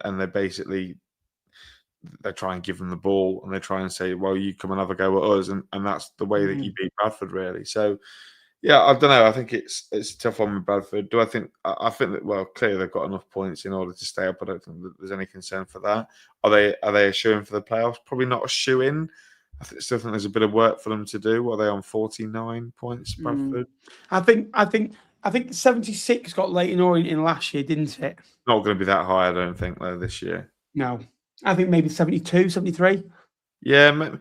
they try and give them the ball and they try and say, well, you come and have a go at us. And that's the way that you beat Bradford, really. So, yeah, I don't know. I think it's a tough one with Bradford. I think that, well, clearly they've got enough points in order to stay up. I don't think that there's any concern for that. Are they a shoe-in for the playoffs? Probably not a shoe-in. I still think there's a bit of work for them to do. Are they on 49 points, Bradford? I think 76 got Leyton Orient in last year, didn't it? Not going to be that high, I don't think, though, this year. No. I think maybe 72, 73. Yeah, maybe.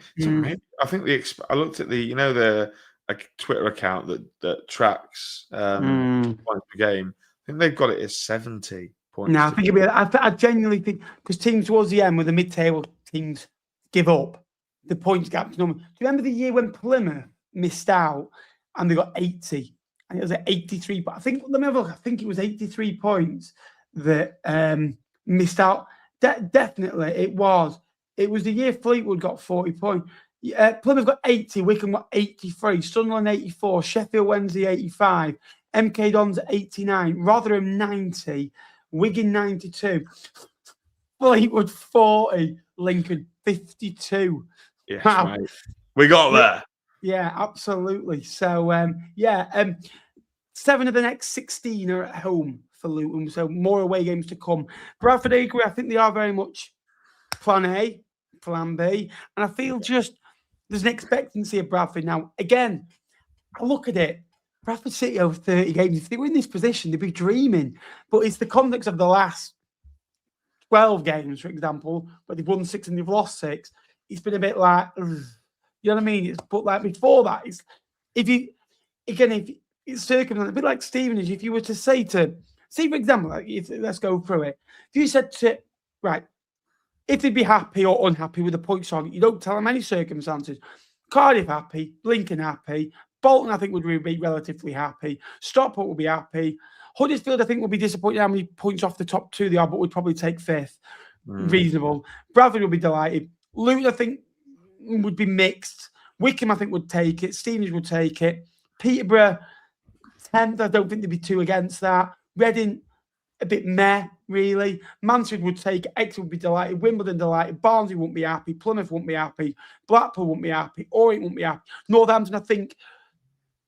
I think I looked at the Twitter account that tracks points per game. I think they've got it as 70 points. No, I think I genuinely think because teams towards the end, where the mid-table teams give up, the points gap's normal. Do you remember the year when Plymouth missed out and they got 80? And it was at 83. But I think it was 83 points that missed out. Definitely, it was. It was the year Fleetwood got 40 points. Plymouth got 80, Wycombe got 83, Sunderland 84, Sheffield Wednesday 85, MK Dons 89, Rotherham 90, Wigan 92, Fleetwood 40, Lincoln 52. Yes, mate. We got there. Yeah, absolutely. So, 7 of the next 16 are at home for Luton, so more away games to come. Bradford, I agree. I think they are very much plan A, plan B, and I feel just there's an expectancy of Bradford now. Again, I look at it. Bradford City over 30 games. If they were in this position, they'd be dreaming. But it's the context of the last 12 games, for example, but they've won 6 and they've lost 6. It's been a bit like, you know what I mean? But like before that, if it's circumstantial, a bit like Stevenage, if you were to say, for example, let's go through it. If you said to, right, if they'd be happy or unhappy with the points target, you don't tell them any circumstances. Cardiff happy, Lincoln happy, Bolton I think would be relatively happy, Stockport would be happy, Huddersfield I think would be disappointed how many points off the top 2 they are, but would probably take 5th. Reasonable. Bradford would be delighted. Luton I think would be mixed. Wycombe I think would take it. Stevenage would take it. Peterborough 10th. I don't think they'd be too against that. Reading a bit meh, really. Mansfield would take it. Exeter would be delighted. Wimbledon delighted. Barnsley wouldn't be happy. Plymouth wouldn't be happy. Blackpool wouldn't be happy. Orient wouldn't be happy. Northampton, I think,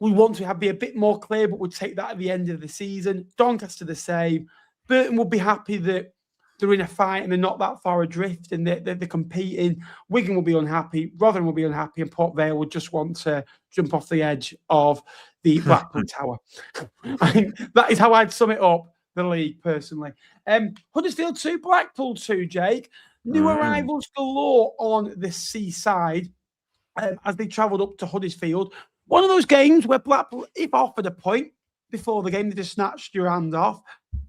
we want to be a bit more clear, but would take that at the end of the season. Doncaster the same. Burton would be happy that they're in a fight and they're not that far adrift and they're competing. Wigan will be unhappy. Rotherham will be unhappy. And Port Vale would just want to jump off the edge of the Blackpool Tower. I think that is how I'd sum it up, the league, personally. Huddersfield 2, Blackpool 2, Jake. New arrivals galore on the seaside as they travelled up to Huddersfield. one of those games where Blackpool, if offered a point before the game, they just snatched your hand off.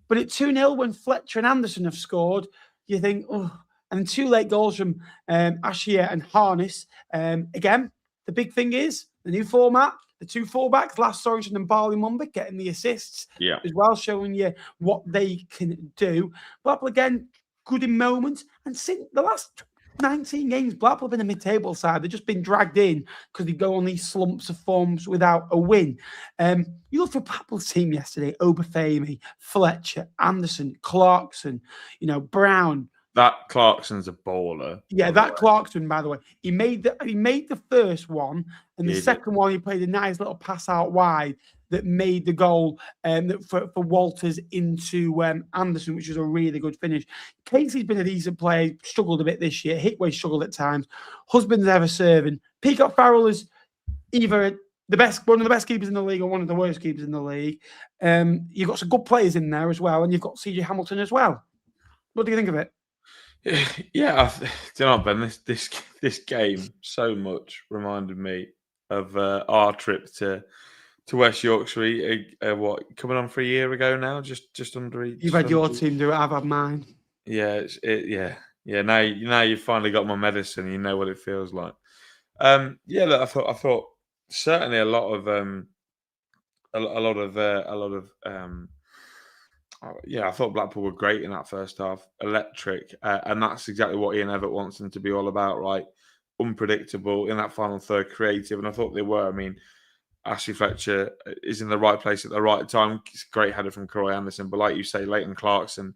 But at 2-0, when Fletcher and Anderson have scored, you think, oh, and 2 late goals from Ashier and Harness. Again, the big thing is the new format, the 2 fullbacks, Lass Sorensen and Barley Mumba, getting the assists as well, showing you what they can do. Blackpool, again, good in moments. And since the last 19 games, Blackpool have been a mid-table side. They've just been dragged in because they go on these slumps of forms without a win. You look for Blackpool's team yesterday: Obafemi, Fletcher, Anderson, Clarkson, Brown. That Clarkson's a baller. Yeah, that Clarkson, by the way, he made the first one, and the second one he played a nice little pass out wide that made the goal for Walters into Anderson, which was a really good finish. Casey's been a decent player, struggled a bit this year. Hickway struggled at times. Husband's ever serving. Peacock Farrell is either one of the best keepers in the league or one of the worst keepers in the league. You've got some good players in there as well, and you've got CJ Hamilton as well. What do you think of it? Yeah, do you know what, Ben? This game so much reminded me of our trip to West Yorkshire. What, coming on for a year ago now? Just under. You've had your team do it. I've had mine. Yeah, yeah. Now you've finally got my medicine. You know what it feels like. Look, I thought certainly a lot of I thought Blackpool were great in that first half, electric, and that's exactly what Ian Evatt wants them to be all about, right? Unpredictable in that final third, creative, and I thought they were. I mean, Ashley Fletcher is in the right place at the right time. It's a great header from Croy Anderson, but like you say, Leighton Clarkson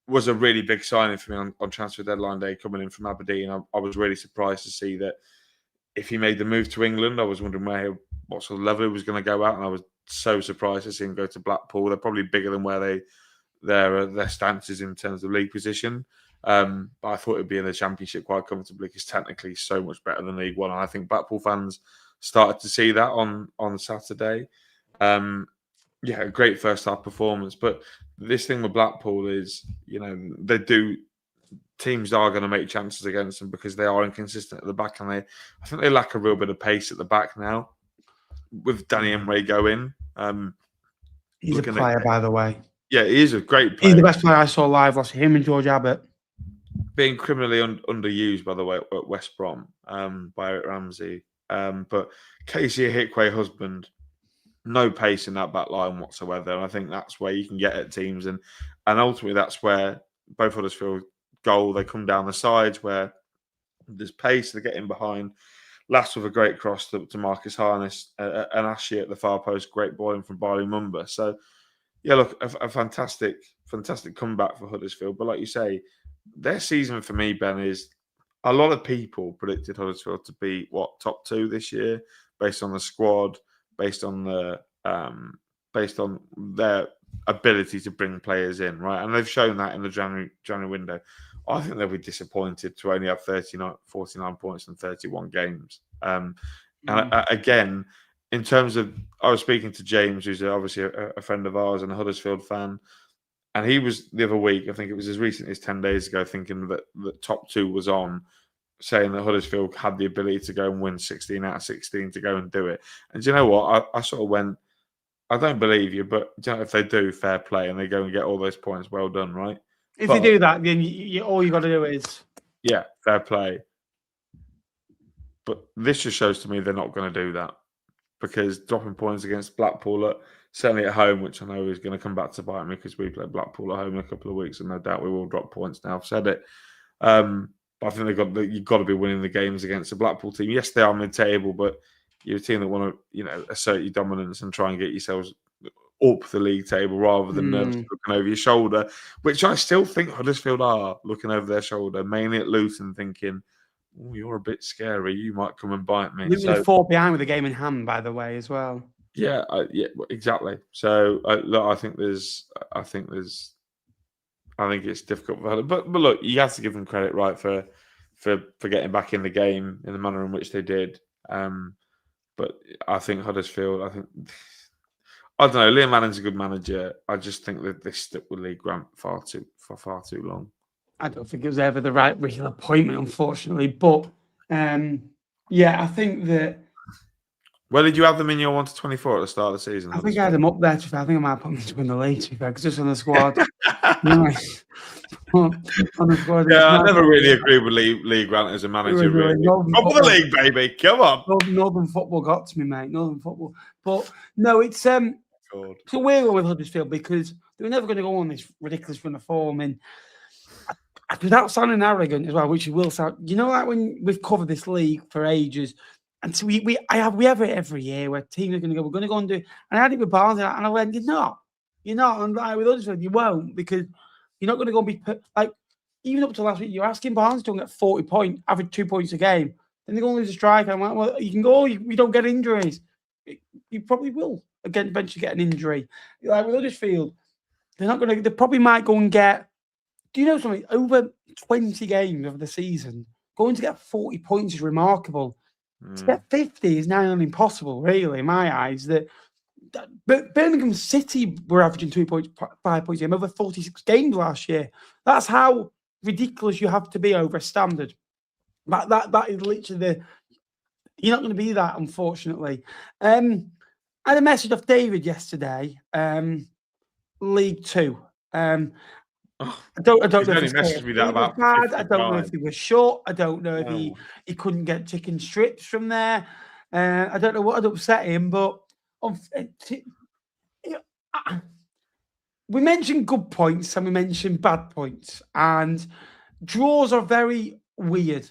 was a really big signing for me on transfer deadline day coming in from Aberdeen. I was really surprised to see that if he made the move to England, I was wondering what sort of level he was going to go at, and I was so surprised to see him go to Blackpool. They're probably bigger than where their stance is in terms of league position. But I thought it'd be in the Championship quite comfortably because technically he's so much better than League One. And I think Blackpool fans started to see that on Saturday. A great first half performance. But this thing with Blackpool is, teams are going to make chances against them because they are inconsistent at the back, and I think they lack a real bit of pace at the back now. With Danny Emre going, he's a player, by the way. Yeah, he is a great player. He's the best player I saw live last year. Him and George Abbott. Being criminally underused, by the way, at West Brom by Eric Ramsey. But Casey Hickway, husband, no pace in that back line whatsoever. And I think that's where you can get at teams. And ultimately, that's where both Huddersfield goal, they come down the sides where there's pace, they're getting behind. Last with a great cross to Marcus Harness and Ashley at the far post, great ball in from Barley Mumba. So, yeah, look, a fantastic comeback for Huddersfield. But like you say, their season for me, Ben, is a lot of people predicted Huddersfield to be top 2 this year, based on the squad, based on their ability to bring players in, right? And they've shown that in the January window. I think they'll be disappointed to only have 49 points in 31 games. And again, in terms of, I was speaking to James, who's obviously a friend of ours and a Huddersfield fan, and he was the other week, I think it was as recently as 10 days ago, thinking that the top 2 was on, saying that Huddersfield had the ability to go and win 16 out of 16 to go and do it. And do you know what? I sort of went, I don't believe you, but do you know, if they do, fair play, and they go and get all those points, well done, right? If they do that, then all you got to do is... Yeah, fair play. But this just shows to me they're not going to do that, because dropping points against Blackpool, certainly at home, which I know is going to come back to bite me because we play Blackpool at home in a couple of weeks, and no doubt we will drop points now. I've said it. But I think you've got to be winning the games against a Blackpool team. Yes, they are mid-table, but you're a team that want to, assert your dominance and try and get yourselves up the league table rather than looking over your shoulder, which I still think Huddersfield are looking over their shoulder, mainly at Luton, thinking, "Oh, you're a bit scary. You might come and bite me." Luton 4 behind with the game in hand, by the way, as well. Yeah, exactly. So look, I think it's difficult for her, but look, you have to give them credit, right, for getting back in the game in the manner in which they did. But I think Huddersfield, I don't know. Liam Manning's a good manager. I just think that they stuck with Lee Grant for far too long. I don't think it was ever the right real appointment, unfortunately. But I think that Where did you have them in your 1-24 at the start of the season? I think I had them up there. I think I might put them to win the league, because just on the squad. Nice. On the squad. Yeah, I never really agreed with Lee Grant as a manager. Really, top of the league, baby. Come on. Northern football got to me, mate. Northern football, but no, it's so we're going with Huddersfield because they were never going to go on this ridiculous run of form, and without sounding arrogant as well, which you will sound. You know, like when we've covered this league for ages, and so we have it every year where teams are going to go. We're going to go and do, and I had it with Barnsley, and I went, you're not, and like with Huddersfield, you won't because you're not going to go and be like. Even up to last week, you're asking Barnes to get 40 points, average 2 points a game. Then they're going to lose a strike. I'm like, well, you can go, we don't get injuries. You probably will eventually get an injury. Like with Huddersfield, they probably might go and get, do you know something? Over 20 games of the season, going to get 40 points is remarkable. To get 50 is now impossible, really, in my eyes. But Birmingham City were averaging 2.5 points a game over 46 games last year. That's how ridiculous you have to be over a standard. That is literally you're not going to be that, unfortunately. I had a message off David yesterday. League Two. I don't know if he messaged me that about bad. I don't know if he was short. I don't know if he couldn't get chicken strips from there. I don't know what had upset him, but we mentioned good points and we mentioned bad points, and draws are very weird.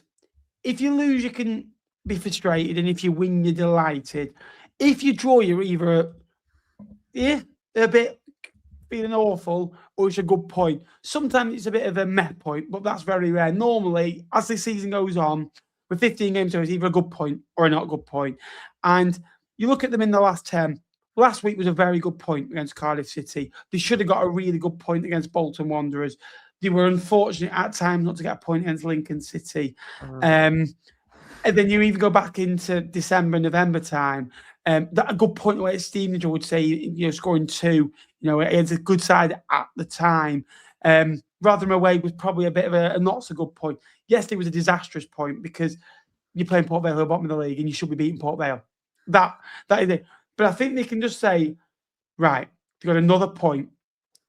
If you lose, you can be frustrated, and if you win, you're delighted. If you draw, you're either a bit feeling awful, or it's a good point. Sometimes it's a bit of a meh point, but that's very rare. Normally, as the season goes on, with 15 games, it's either a good point or a not good point. And you look at them in the last 10. Last week was a very good point against Cardiff City. They should have got a really good point against Bolton Wanderers. They were unfortunate at times not to get a point against Lincoln City. And then you even go back into December, November time. That a good point away at Stevenage, I would say, scoring 2, against a good side at the time. Rotherham away was probably a bit of a not so good point. Yesterday was a disastrous point because you're playing Port Vale at the bottom of the league and you should be beating Port Vale. That is it. But I think they can just say, right, they've got another point.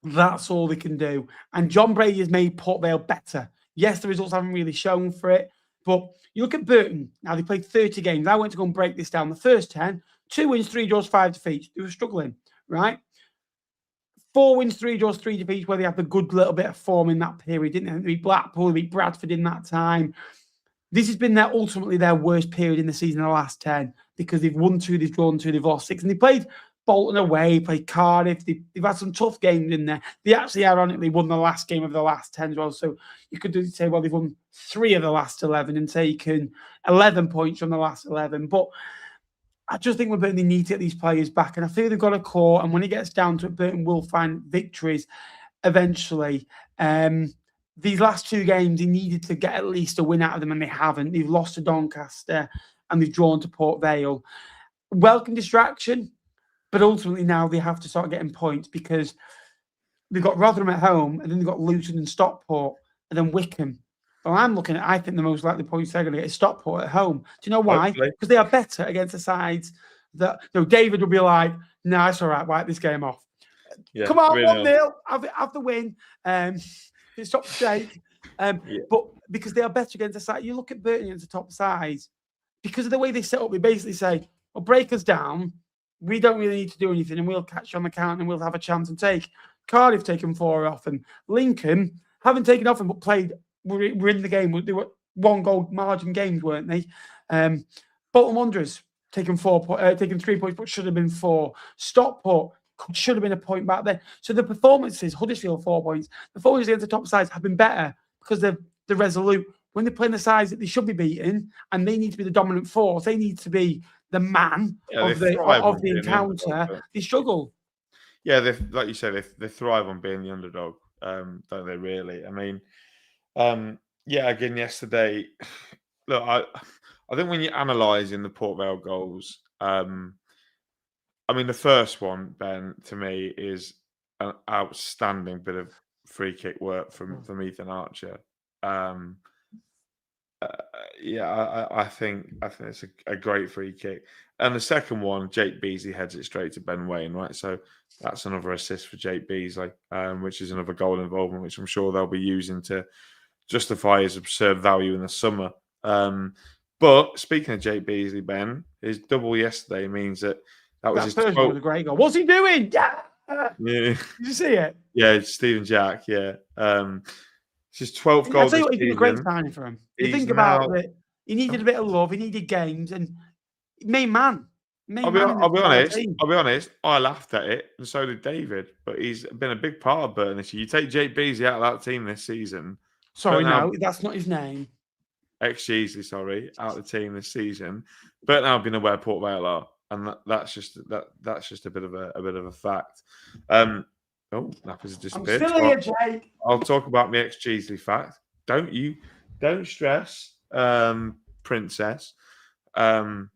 That's all they can do. And John Brady has made Port Vale better. Yes, the results haven't really shown for it. But you look at Burton. Now, they played 30 games. I went to go and break this down. The first 10, 2 wins, 3 draws, 5 defeats. They were struggling, right? 4 wins, 3 draws, 3 defeats, where they had a good little bit of form in that period, didn't they? They beat Blackpool, they beat Bradford in that time. This has been ultimately their worst period in the season, the last 10, because they've won 2, they've drawn 2, they've lost 6. And they played Bolton away, played Cardiff. They've had some tough games in there. They actually, ironically, won the last game of the last 10 as well. So you could say, well, they've won 3 of the last 11 and taken 11 points from the last 11. But I just think Burton, they need to get these players back. And I feel they've got a core. And when it gets down to it, Burton will find victories eventually. These last 2 games, they needed to get at least a win out of them, and they haven't. They've lost to Doncaster and they've drawn to Port Vale. Welcome distraction, but ultimately now they have to start getting points because they've got Rotherham at home, and then they've got Luton and Stockport, and then Wycombe. Well, I think the most likely points they're going to get is Stockport at home. Do you know why? Because they are better against the sides that, David will be like, no, it's all right, wipe this game off. Yeah, come on, 1-0, have the win. Stop the shake. But because they are better against the side, you look at Burton against the top sides, because of the way they set up, they basically say, well, break us down. We don't really need to do anything, and we'll catch you on the count, and we'll have a chance and take. Cardiff taken 4 off, and Lincoln haven't taken off them, but played. Were in the game. They were 1-goal margin games, weren't they? Bolton Wanderers taken 3 points, but should have been 4. Stockport should have been a point back there. So the performances, Huddersfield 4 points, the performances against the top sides have been better because they're resolute. When they're playing the sides that they should be beating, and they need to be the dominant force, they need to be the man of the encounter, they struggle. Yeah, like you said, they thrive on being the underdog, don't they, really? I mean, again, yesterday, look, I think when you're analysing the Port Vale goals, I mean, the first one, Ben, to me, is an outstanding bit of free kick work from Ethan Archer. I think it's a great free kick. And the second one, Jake Beasley heads it straight to Ben Waine, right? So that's another assist for Jake Beasley, which is another goal involvement, which I'm sure they'll be using to justify his absurd value in the summer. But speaking of Jake Beasley, Ben, his double yesterday means that was his first one was a great goal. What's he doing? Yeah. Yeah. Did you see it? Yeah, it's Steven Jack. Yeah, it's his 12th goal. I'll tell you this what, he did a season. great signing for him. You think about it, he needed a bit of love. He needed games, and main man. I'll be honest. I laughed at it, and so did David. But he's been a big part of Burton this year. You take Jake Beasley out of that team this season. Sorry, no, that's not his name. Ex-Jeezy, sorry, out of the team this season. Burton have been aware Port Vale are, and that's just a bit of a fact. Oh, Nappers has disappeared. I'm still here, Jake. I'll talk about my ex-Jeezy fact. Don't stress, Princess. Hello,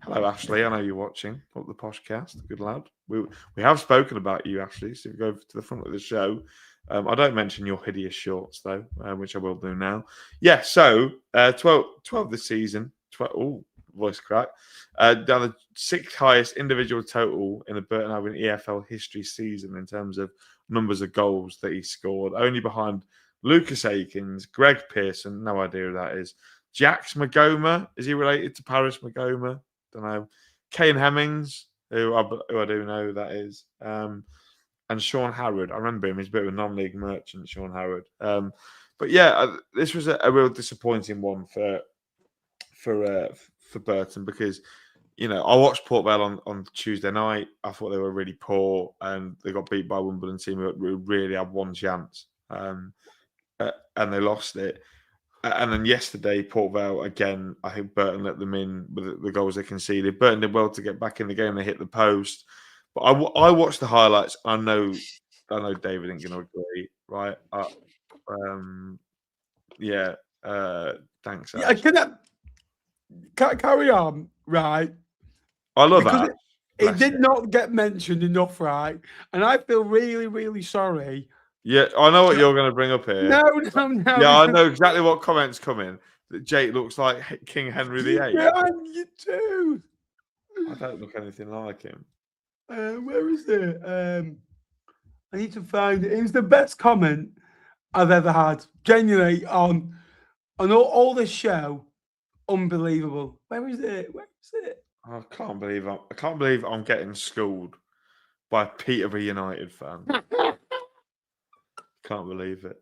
Ashley. I know you're watching up the Poshcast. Good lad. We have spoken about you, Ashley. So if you go to the front of the show. I don't mention your hideous shorts though, which I will do now. Yeah. So 12 this season. 12. Oh, voice crack. Down the 6th highest individual total in the Burton Albion EFL history season in terms of numbers of goals that he scored, only behind Lucas Akins, Greg Pearson, no idea who that is, Jax Magoma, is he related to Paris Magoma? Don't know. Kane Hemmings, who I do know who that is, and Sean Harrod. I remember him. He's a bit of a non-league merchant, Sean Harrod. But yeah, this was a real disappointing one for Burton because, you know, I watched Port Vale on Tuesday night. I thought they were really poor and they got beat by a Wimbledon team who really had one chance, and they lost it. And then yesterday, Port Vale, again, I think Burton let them in with the goals they conceded. Burton did well to get back in the game. They hit the post. But I watched the highlights. I know David ain't going to agree, right? Thanks. Carry on, right? I love that. It did not get mentioned enough, right? And I feel really, really sorry. Yeah, I know what you're going to bring up here. No. Yeah, I know exactly what comments come in. That Jake looks like King Henry VIII. Yeah, you too. I don't look anything like him. Where is it? I need to find it. It was the best comment I've ever had. Genuinely on all this show. Unbelievable. Where is it? I can't believe I'm getting schooled by a Peterborough United fan. Can't believe it.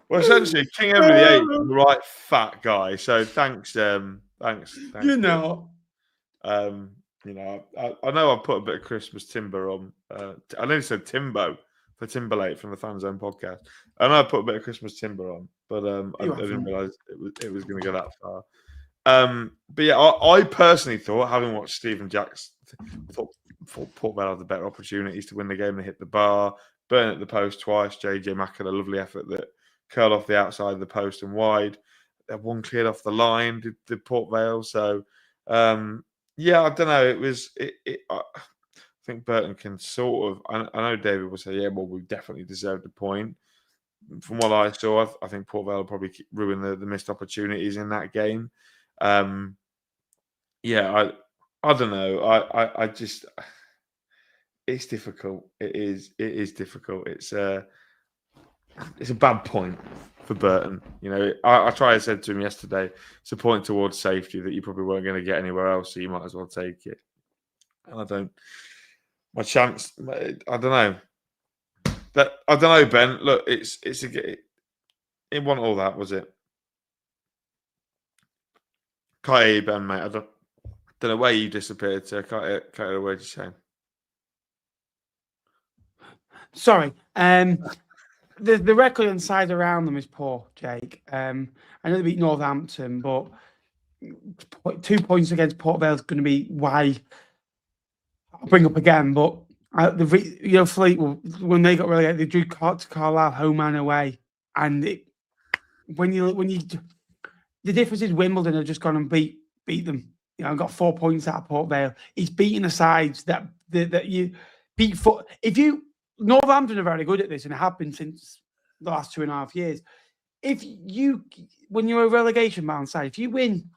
Well, essentially, King Henry VIII is the right fat guy. So thanks. You know. You know, I know I put a bit of Christmas timber on. I nearly said Timbo for Timberlake from the Fan Zone podcast. I know I put a bit of Christmas timber on, but I didn't realise it was going to go that far. But yeah, I personally thought, having watched Steven Jack's, thought Port Vale had the better opportunities to win the game. They hit the bar, burn at the post twice. JJ Mack had a lovely effort that curled off the outside of the post and wide. One cleared off the line, did Port Vale. So, yeah, I don't know. I think Burton can sort of. I know David will say, yeah, well, we definitely deserved a point. From what I saw, I think Port Vale will probably ruin the missed opportunities in that game. Yeah, I don't know. I just, it's difficult. It is difficult. It's a bad point for Burton. You know, I said to him yesterday, it's a point towards safety that you probably weren't going to get anywhere else, so you might as well take it. And my chance, I don't know. I don't know, Ben. Look, it wasn't all that, was it? Can't hear you, Ben, mate. I don't know where you disappeared to. Can't hear a word you're saying. Sorry. The record inside around them is poor, Jake. I know they beat Northampton, but 2 points against Port Vale is going to be why I'll bring up again. But Fleetwood, when they got relegated, they drew to Carlisle home and away, and the difference is Wimbledon have just gone and beat them. You know, and got 4 points out of Port Vale. He's beating the sides that you beat. Northampton are very good at this and have been since the last 2.5 years. When you're a relegation bound side, if you win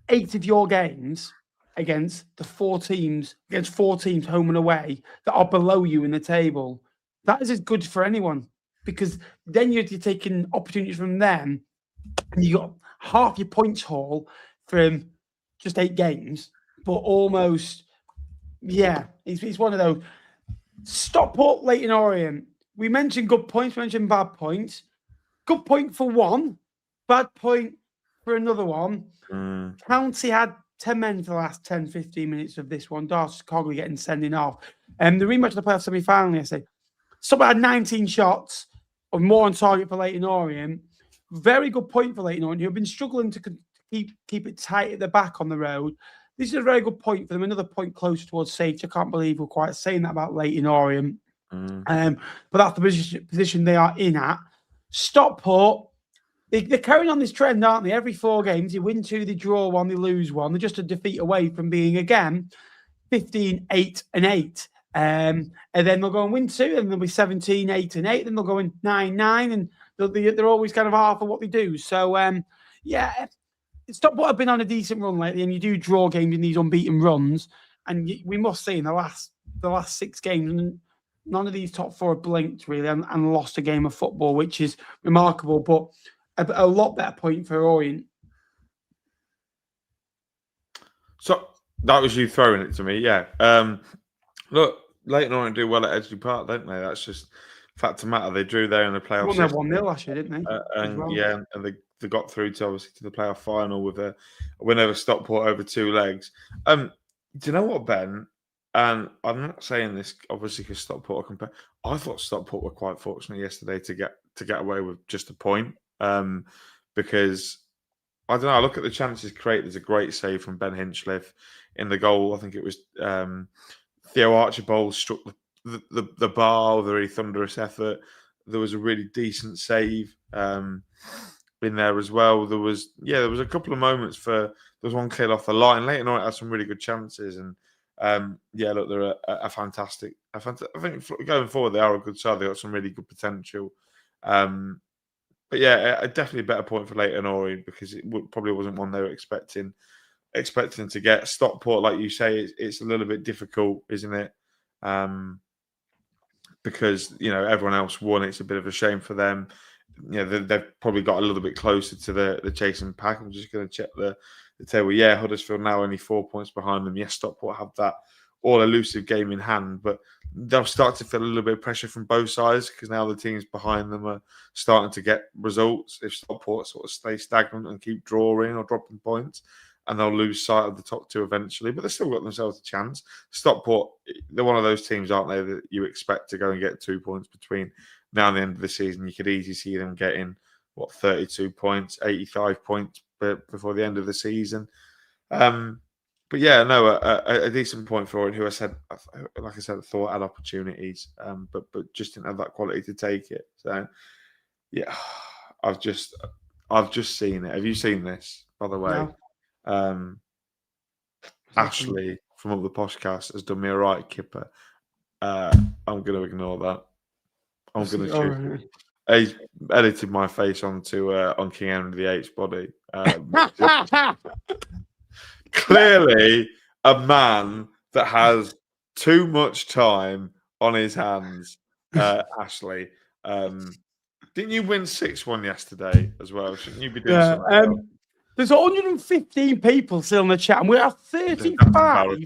8 of your games against four teams home and away that are below you in the table, that is as good for anyone, because then you're taking opportunities from them, and you got half your points haul from just 8 games, but almost, it's one of those. Stockport, Leyton, Orient. We mentioned good points, we mentioned bad points. Good point for one, bad point for another one. County had 10 men for the last 10, 15 minutes of this one. Darcy Cogley getting sending off. The rematch of the playoff semi-final yesterday. Stockport had 19 shots, or more on target for Leyton Orient. Very good point for Leyton Orient, who have been struggling to keep it tight at the back on the road. This is a very good point for them. Another point closer towards safety. I can't believe we're quite saying that about Leyton Orient. But that's the position they are in at. Stockport, they're carrying on this trend, aren't they? Every 4 games, they win 2, they draw 1, they lose 1. They're just a defeat away from being, again, 15, 8 and 8. And then they'll go and win 2, and they'll be 17, 8 and 8. Then they'll go in 9, 9, and they're always kind of half of what they do. So, Stockport have been on a decent run lately, and you do draw games in these unbeaten runs. And we must say in the last 6 games, none of these top 4 have blinked really and lost a game of football, which is remarkable. But a lot better point for Orient. So that was you throwing it to me, yeah. Look, Leyton Orient do well at Edgeley Park, don't they? That's just fact of the matter. They drew there in the playoffs. Won 1-0 last year, didn't they? And they got through to the playoff final with a win over Stockport over 2 legs. Do you know what, Ben? And I'm not saying this obviously because Stockport are compared. I thought Stockport were quite fortunate yesterday to get away with just a point. Because I don't know, I look at the chances created. There's a great save from Ben Hinchliffe in the goal. I think it was Theo Archibald struck the bar with a really thunderous effort. There was a really decent save in there as well. There was a couple of moments there was one cleared off the line. Leyton Orient had some really good chances, and look, they're a fantastic. I think going forward they are a good side. They got some really good potential. But definitely a better point for Leyton Orient because it probably wasn't one they were expecting to get. Stockport, like you say, it's a little bit difficult, isn't it? Because everyone else won. It's a bit of a shame for them. They've probably got a little bit closer to the chasing pack. I'm just going to check the table. Yeah, Huddersfield now only 4 points behind them. Yes, Stockport have that all elusive game in hand, but they'll start to feel a little bit of pressure from both sides because now the teams behind them are starting to get results. If Stockport sort of stay stagnant and keep drawing or dropping points, and they'll lose sight of the top 2 eventually, but they've still got themselves a chance. Stockport, they're one of those teams, aren't they, that you expect to go and get 2 points between now and the end of the season. You could easily see them getting 32 points, 85 points before the end of the season. But a decent point for Orient, who I thought had opportunities, but just didn't have that quality to take it. So, yeah, I've just seen it. Have you seen this, by the way? No. Ashley from Up the Poshcast has done me a right kipper. I'm going to ignore that. I'm going to choose. He's edited my face on King Henry VIII's body. Clearly, a man that has too much time on his hands, Ashley. Didn't you win 6-1 yesterday as well? Shouldn't you be doing something? There's 115 people still in the chat, and we are 35.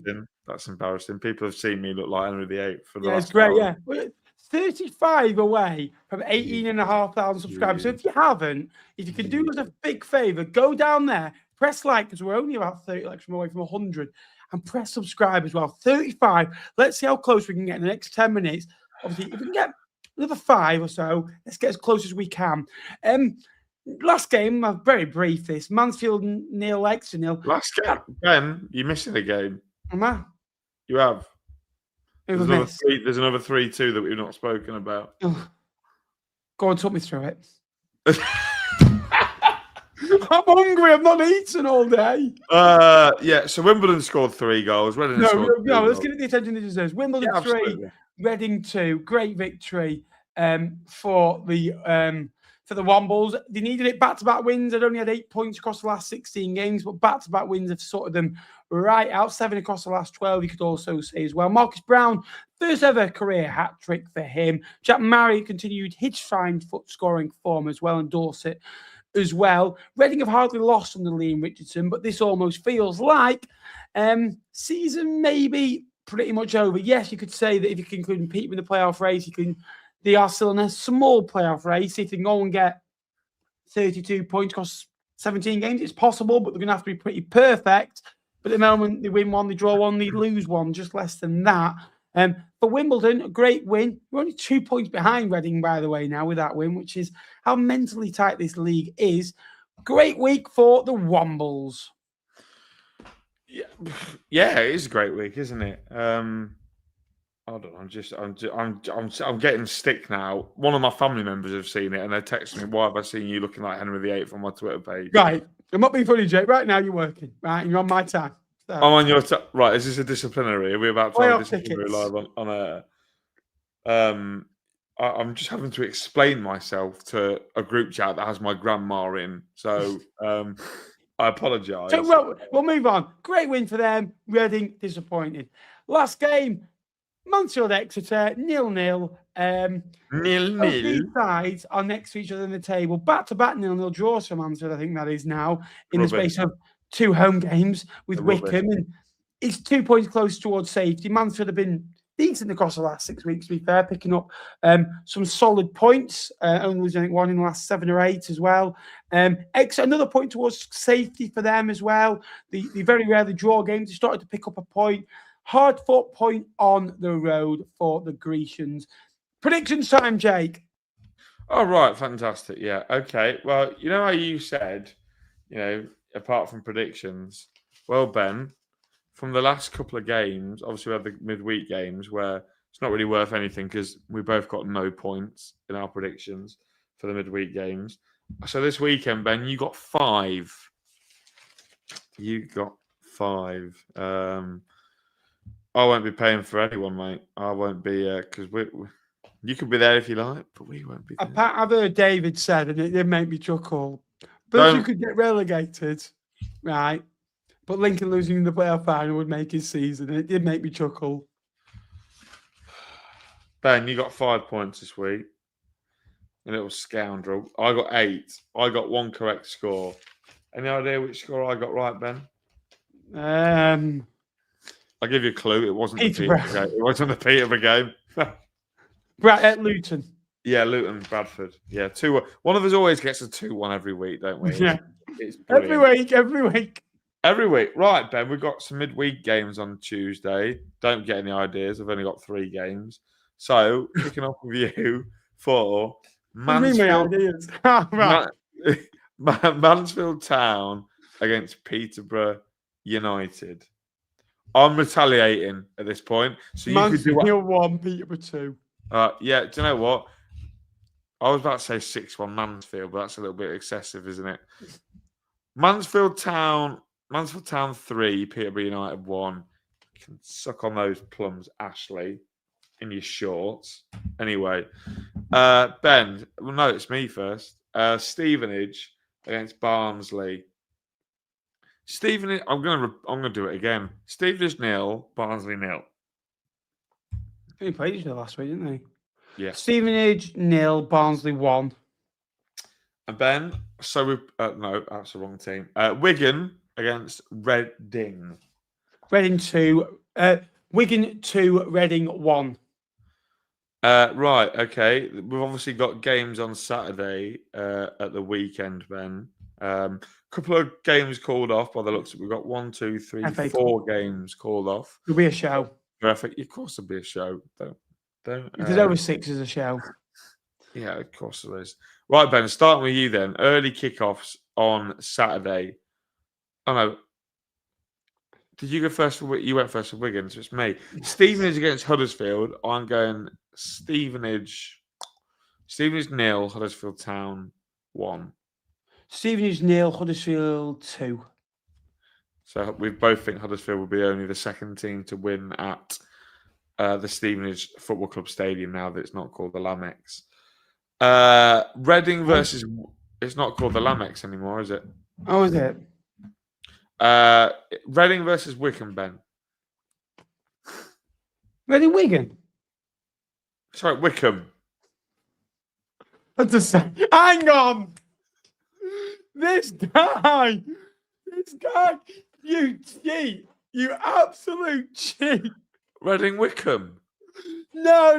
That's embarrassing. People have seen me look like Henry VIII for the last it's great, hour. We're 35 away from 18,500 subscribers. So if you haven't, if you can do us a big favour, go down there, press like, because we're only about 30 likes away from 100, and press subscribe as well. 35. Let's see how close we can get in the next 10 minutes. Obviously, if we can get another 5 or so, let's get as close as we can. Last game, very brief this. Mansfield 0, Exeter 0. Last game? Ben, you're missing a game. Am I? You have. There's another 3-2 that we've not spoken about. Oh. Go on, talk me through it. I'm hungry. I've not eaten all day. So Wimbledon scored 3 goals. Let's give it the attention it deserves. Wimbledon 3, Reading 2. Great victory for the for the Wombles. They needed it back-to-back wins. They'd only had 8 points across the last 16 games, but back-to-back wins have sorted them right out. 7 across the last 12, you could also say as well. Marcus Brown, first ever career hat-trick for him. Jack Marriott continued his fine foot-scoring form as well, and Dorset as well. Reading have hardly lost under Liam Richardson, but this almost feels like season maybe pretty much over. Yes, you could say that if you can include Peterborough in the playoff race, they are still in a small playoff race. If they can go and get 32 points across 17 games, it's possible, but they're going to have to be pretty perfect. But at the moment, they win one, they draw one, they lose one, just less than that. For Wimbledon, a great win. We're only 2 points behind Reading, by the way, now with that win, which is how mentally tight this league is. Great week for the Wombles. Yeah, it is a great week, isn't it? Hold on, I'm getting stick now. One of my family members have seen it, and they're texting me, "Why have I seen you looking like Henry VIII on my Twitter page?" Right, I'm not being funny, Jake. Right now, you're working. Right, and you're on my time. So. I'm on your right. Is this a disciplinary? Are we about to have a disciplinary live on air? I'm just having to explain myself to a group chat that has my grandma in. So I apologise. So we'll move on. Great win for them. Reading disappointed. Last game, Mansfield Exeter 0-0. 0-0. These sides are next to each other in the table. Back-to-back 0-0 draws for Mansfield. I think that is now in the space of 2 home games with Wycombe, and it's 2 points close towards safety. Mansfield have been decent across the last 6 weeks, to be fair, picking up some solid points. Only losing, I think, 1 in the last 7 or 8 as well. Another point towards safety for them as well. They very rarely draw games. They started to pick up a point. Hard-fought point on the road for the Grecians. Predictions time, Jake. Oh, right. Fantastic. Yeah. Okay. Well, you know how you said, apart from predictions, well, Ben, from the last couple of games, obviously we had the midweek games where it's not really worth anything because we both got no points in our predictions for the midweek games. So this weekend, Ben, you got 5. You got 5. I won't be paying for anyone, mate. I won't be because you could be there if you like, but we won't be there. I've heard David said, and it did make me chuckle. But you could get relegated, right? But Lincoln losing in the playoff final would make his season, and it did make me chuckle. Ben, you got 5 points this week. A little scoundrel. I got 8. I got 1 correct score. Any idea which score I got right, Ben? I'll give you a clue. It wasn't the Peterborough game. It wasn't the Peterborough game. At Luton. Yeah, Luton, Bradford. Yeah, 2-1. One of us always gets a 2-1 every week, don't we? Yeah. It's every week. Every week. Right, Ben, we've got some midweek games on Tuesday. Don't get any ideas. I've only got 3 games. So, kicking off with you for Mansfield. Right. Mansfield Town against Peterborough United. I'm retaliating at this point. So you could do 1, Peterborough 2. Yeah, do you know what? I was about to say 6-1 Mansfield, but that's a little bit excessive, isn't it? Mansfield Town 3, Peterborough United 1. You can suck on those plums, Ashley, in your shorts. Anyway, Ben, well, no, it's me first. Stevenage against Barnsley. Stevenage, I'm gonna do it again. Stevenage 0, Barnsley 0. They played each other last week, didn't they? Yeah. Stevenage 0, Barnsley 1. And Ben, so we no, that's the wrong team. Wigan against Reading. Reading 2. Wigan 2, Reading 1. Right, okay. We've obviously got games on Saturday at the weekend, Ben. Couple of games called off by the looks of it. We've got 1, 2, 3, 4 games called off. There'll be a show. Perfect. Of course there'll be a show. Don't if there's over 6 as a show. Yeah, of course there is. Right, Ben, starting with you then. Early kickoffs on Saturday. Oh no. Did you go first for You went first for Wigan, so it's me. Stevenage against Huddersfield. I'm going Stevenage 0, Huddersfield Town 1. Stevenage 0, Huddersfield 2. So we both think Huddersfield will be only the second team to win at the Stevenage Football Club Stadium now that it's not called the Lamex. Reading versus. It's not called the Lamex anymore, is it? Oh, is it? Reading versus Wycombe, Ben. Reading Wigan. Sorry, Wycombe. That's a hang on. This guy, you cheat. You absolute cheat. Reading Wycombe. No.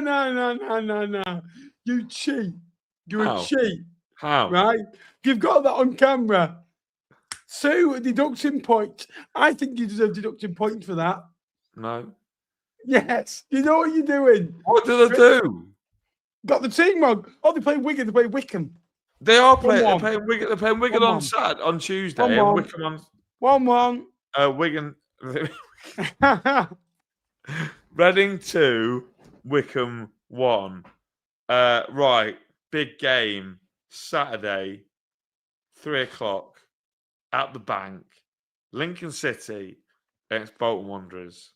You cheat. You're How? a cheat. How? Right? You've got that on camera. So, a deduction point. I think you deserve deduction points for that. No. Yes. You know what you're doing. What did I do? Got the team wrong. Oh, they play Wigan. They play Wycombe. They are playing. 1-1. They're playing Wigan on 1-1. Saturday, on Tuesday, 1-1. and Wycombe 1-1. on Wigan. Reading 2, Wycombe 1. Right, big game Saturday, 3:00 at the Bank. Lincoln City against Bolton Wanderers.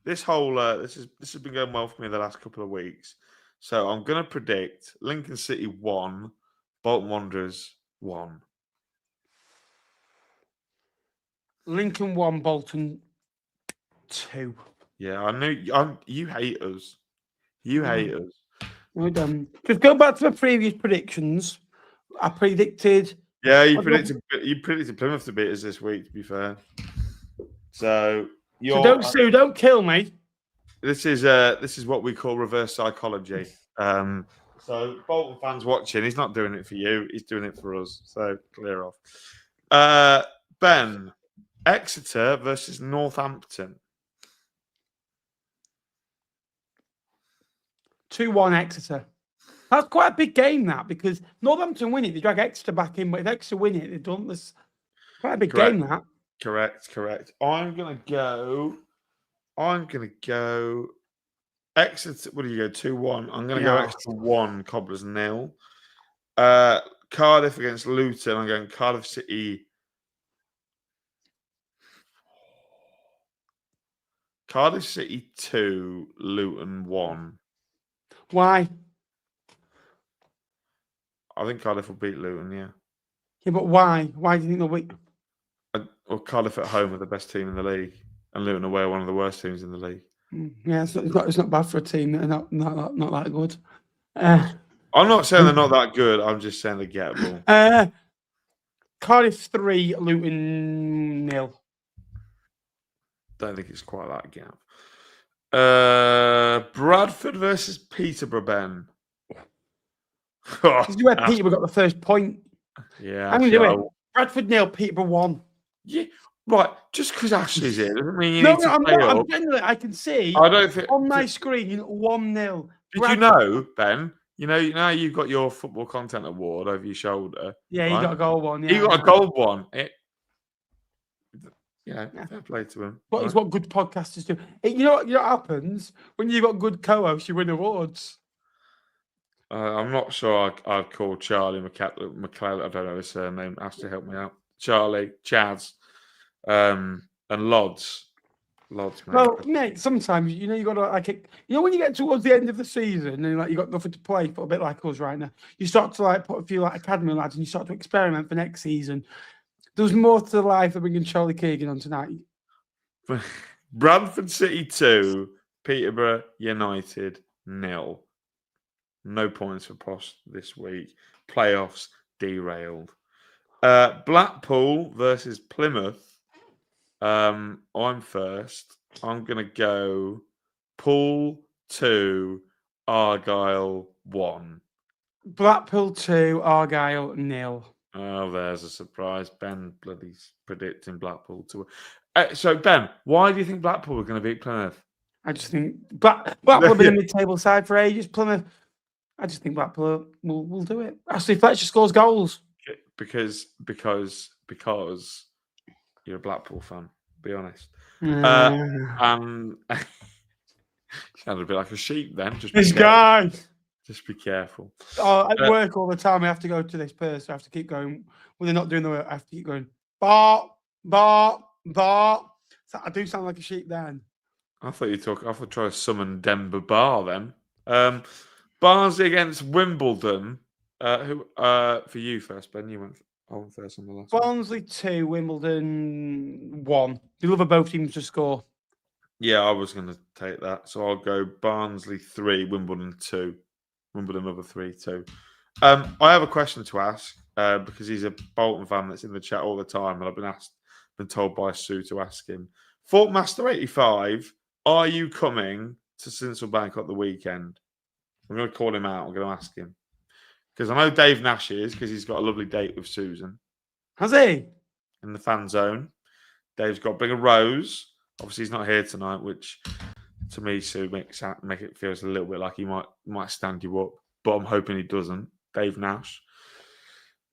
This has been going well for me the last couple of weeks. So I'm going to predict Lincoln City 1, Bolton Wanderers 1. Lincoln 1, Bolton 2. Yeah, I knew you hate us. You hate us. We're done. Just go back to the previous predictions. I predicted. Yeah, you predicted Plymouth to beat us this week. To be fair, so don't kill me. This is what we call reverse psychology. So Bolton fans watching, he's not doing it for you. He's doing it for us. So clear off. Ben, Exeter versus Northampton. 2-1 Exeter. That's quite a big game, that, because Northampton win it, they drag Exeter back in, but if Exeter win it, they've done this. Quite a big game, that. Correct. I'm gonna go Exeter. What do you go? 2-1. I'm gonna go Exeter 1, Cobblers 0. Cardiff against Luton. I'm going Cardiff City. Cardiff City 2, Luton 1. Why? I think Cardiff will beat Luton, yeah. Yeah, but why? Why do you think they'll win? Well, Cardiff at home are the best team in the league, and Luton away are one of the worst teams in the league. Yeah, it's not bad for a team that are not that good. I'm not saying they're not that good. I'm just saying they're gettable. Cardiff 3, Luton 0. Don't think it's quite that gap. Bradford versus Peterborough, Ben. This is where Peterborough got the first point. Yeah, I'm going to do it. Bradford 0, Peterborough 1. Yeah, right. Just because Ashley's here doesn't mean you No, need to I'm play not. up. I'm genuinely, I can see I don't think on my screen 1-0. Did you know, Ben? You know you've got your football content award over your shoulder. Yeah, right? you got a gold one. Yeah, you got a gold one. Fair play to him. What is what good podcasters do? You know what happens when you've got good co-hosts, you win awards. I'm not sure I'd call Charlie McClellan. I don't know his surname. Has to help me out. Charlie, Chaz, and Lods. Mate. Well, mate, sometimes you got to when you get towards the end of the season and you got nothing to play for, a bit like us right now. You start to put a few academy lads and you start to experiment for next season. There's more to life than bringing Charlie Keegan on tonight. Bradford City 2, Peterborough United 0. No points for Posh this week. Playoffs derailed. Blackpool versus Plymouth. I'm first. I'm going to go Pool 2, Argyle 1. Blackpool 2, Argyle 0. Oh, there's a surprise. Ben bloody predicting Blackpool to. So, Ben, why do you think Blackpool are going to beat Plymouth? I just think Blackpool have been a mid-table side for ages. Plymouth, I just think Blackpool will do it. Ashley Fletcher scores goals. Because you're a Blackpool fan, be honest. Sounded a bit like a sheep then. Guy. Just be careful. At work all the time, I have to go to this person. I have to keep going. When they're not doing the work, I have to keep going. Bark. So I do sound like a sheep then. I thought you try to summon Denver Bar then. Barnsley against Wimbledon. Who for you first, Ben? You went on first on the last one. Barnsley 2, Wimbledon 1. You love both teams to score. Yeah, I was going to take that. So I'll go Barnsley 3, Wimbledon 2. Wimbledon over 3-2. I have a question to ask because he's a Bolton fan that's in the chat all the time, and I've been told by Sue to ask him. Fortmaster 85, are you coming to Sincil Bank at the weekend? I'm going to call him out. I'm going to ask him because I know Dave Nash is because he's got a lovely date with Susan. Has he? In the fan zone. Dave's got to bring a rose. Obviously, he's not here tonight, which to me, Sue, make it feels a little bit like he might stand you up, but I'm hoping he doesn't. Dave Nash.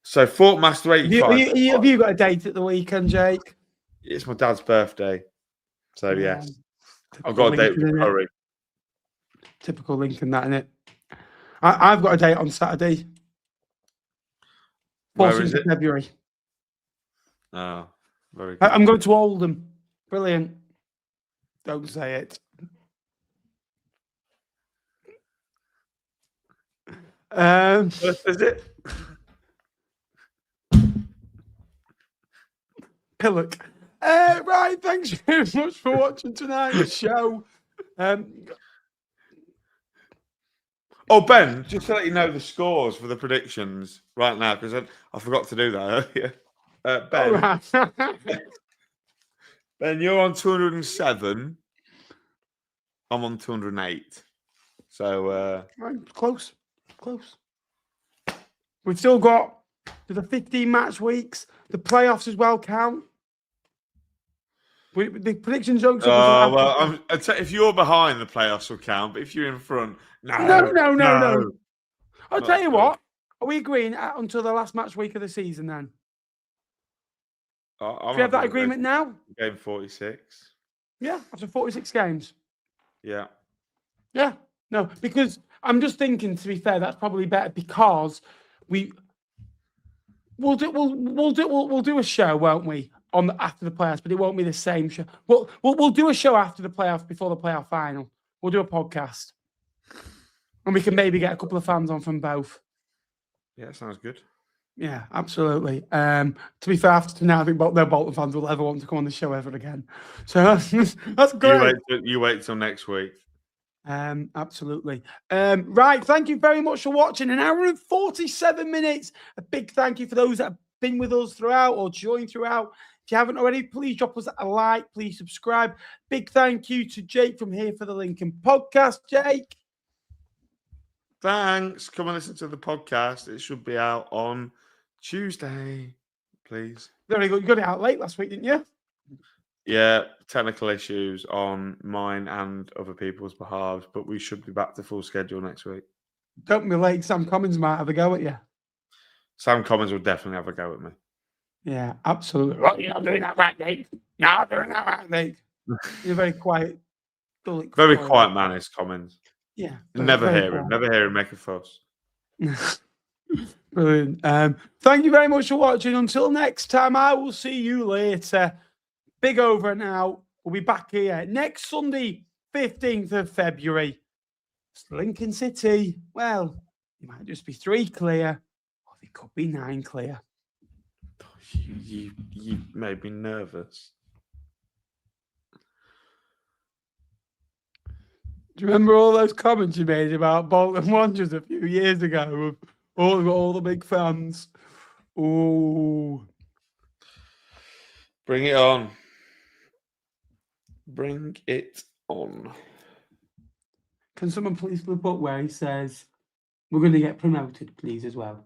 So Fortmaster 85. Have you got a date at the weekend, Jake? It's my dad's birthday. So yes. I've got a date with Curry. Typical Lincoln, that, innit? I've got a date on Saturday. 14th of February. Oh, very good. I'm going to Oldham. Brilliant. Don't say it. Is it? Pillock. Right, thanks very much for watching tonight's show. Oh, Ben, just to let you know the scores for the predictions right now, because I forgot to do that earlier. Ben, Right. Ben, you're on 207. I'm on 208. So Right, close. We've still got the 15 match weeks. The playoffs as well count. The predictions don't. If you're behind, the playoffs will count. But if you're in front, no. I'll tell you what. Are we agreeing until the last match week of the season then? Do we have that agreement now? Game 46. Yeah, after 46 games. Yeah. Yeah. No, because I'm just thinking, to be fair, that's probably better because we'll do a show, won't we? After the playoffs, but it won't be the same show. We'll do a show after the playoffs, before the playoff final. We'll do a podcast, and we can maybe get a couple of fans on from both. Yeah, sounds good. Yeah, absolutely. To be fair, after tonight, I think no Bolton fans will ever want to come on the show ever again. So that's great. You wait till next week. Absolutely. Right. Thank you very much for watching. An hour and 47 minutes. A big thank you for those that have been with us throughout or joined throughout. If you haven't already, please drop us a like. Please subscribe. Big thank you to Jake from Here for the Lincoln podcast. Jake. Thanks. Come and listen to the podcast. It should be out on Tuesday, please. Very good. You got it out late last week, didn't you? Yeah, technical issues on mine and other people's behalves, but we should be back to full schedule next week. Don't be late. Sam Commons might have a go at you. Sam Commons will definitely have a go at me. Yeah, absolutely. Well, you're not doing that right, Nate. You're not doing that right, Nate. You're very quiet. Very quiet man is Commons. Yeah. Never hear him. Never hear him make a fuss. Brilliant. Thank you very much for watching. Until next time, I will see you later. Big over now. We'll be back here next Sunday, 15th of February. It's Lincoln City. Well, it might just be 3 clear, or it could be 9 clear. You made me nervous. Do you remember all those comments you made about Bolton Wanderers a few years ago? All the big fans. Oh, bring it on. Bring it on. Can someone please flip up where he says we're going to get promoted, please, as well?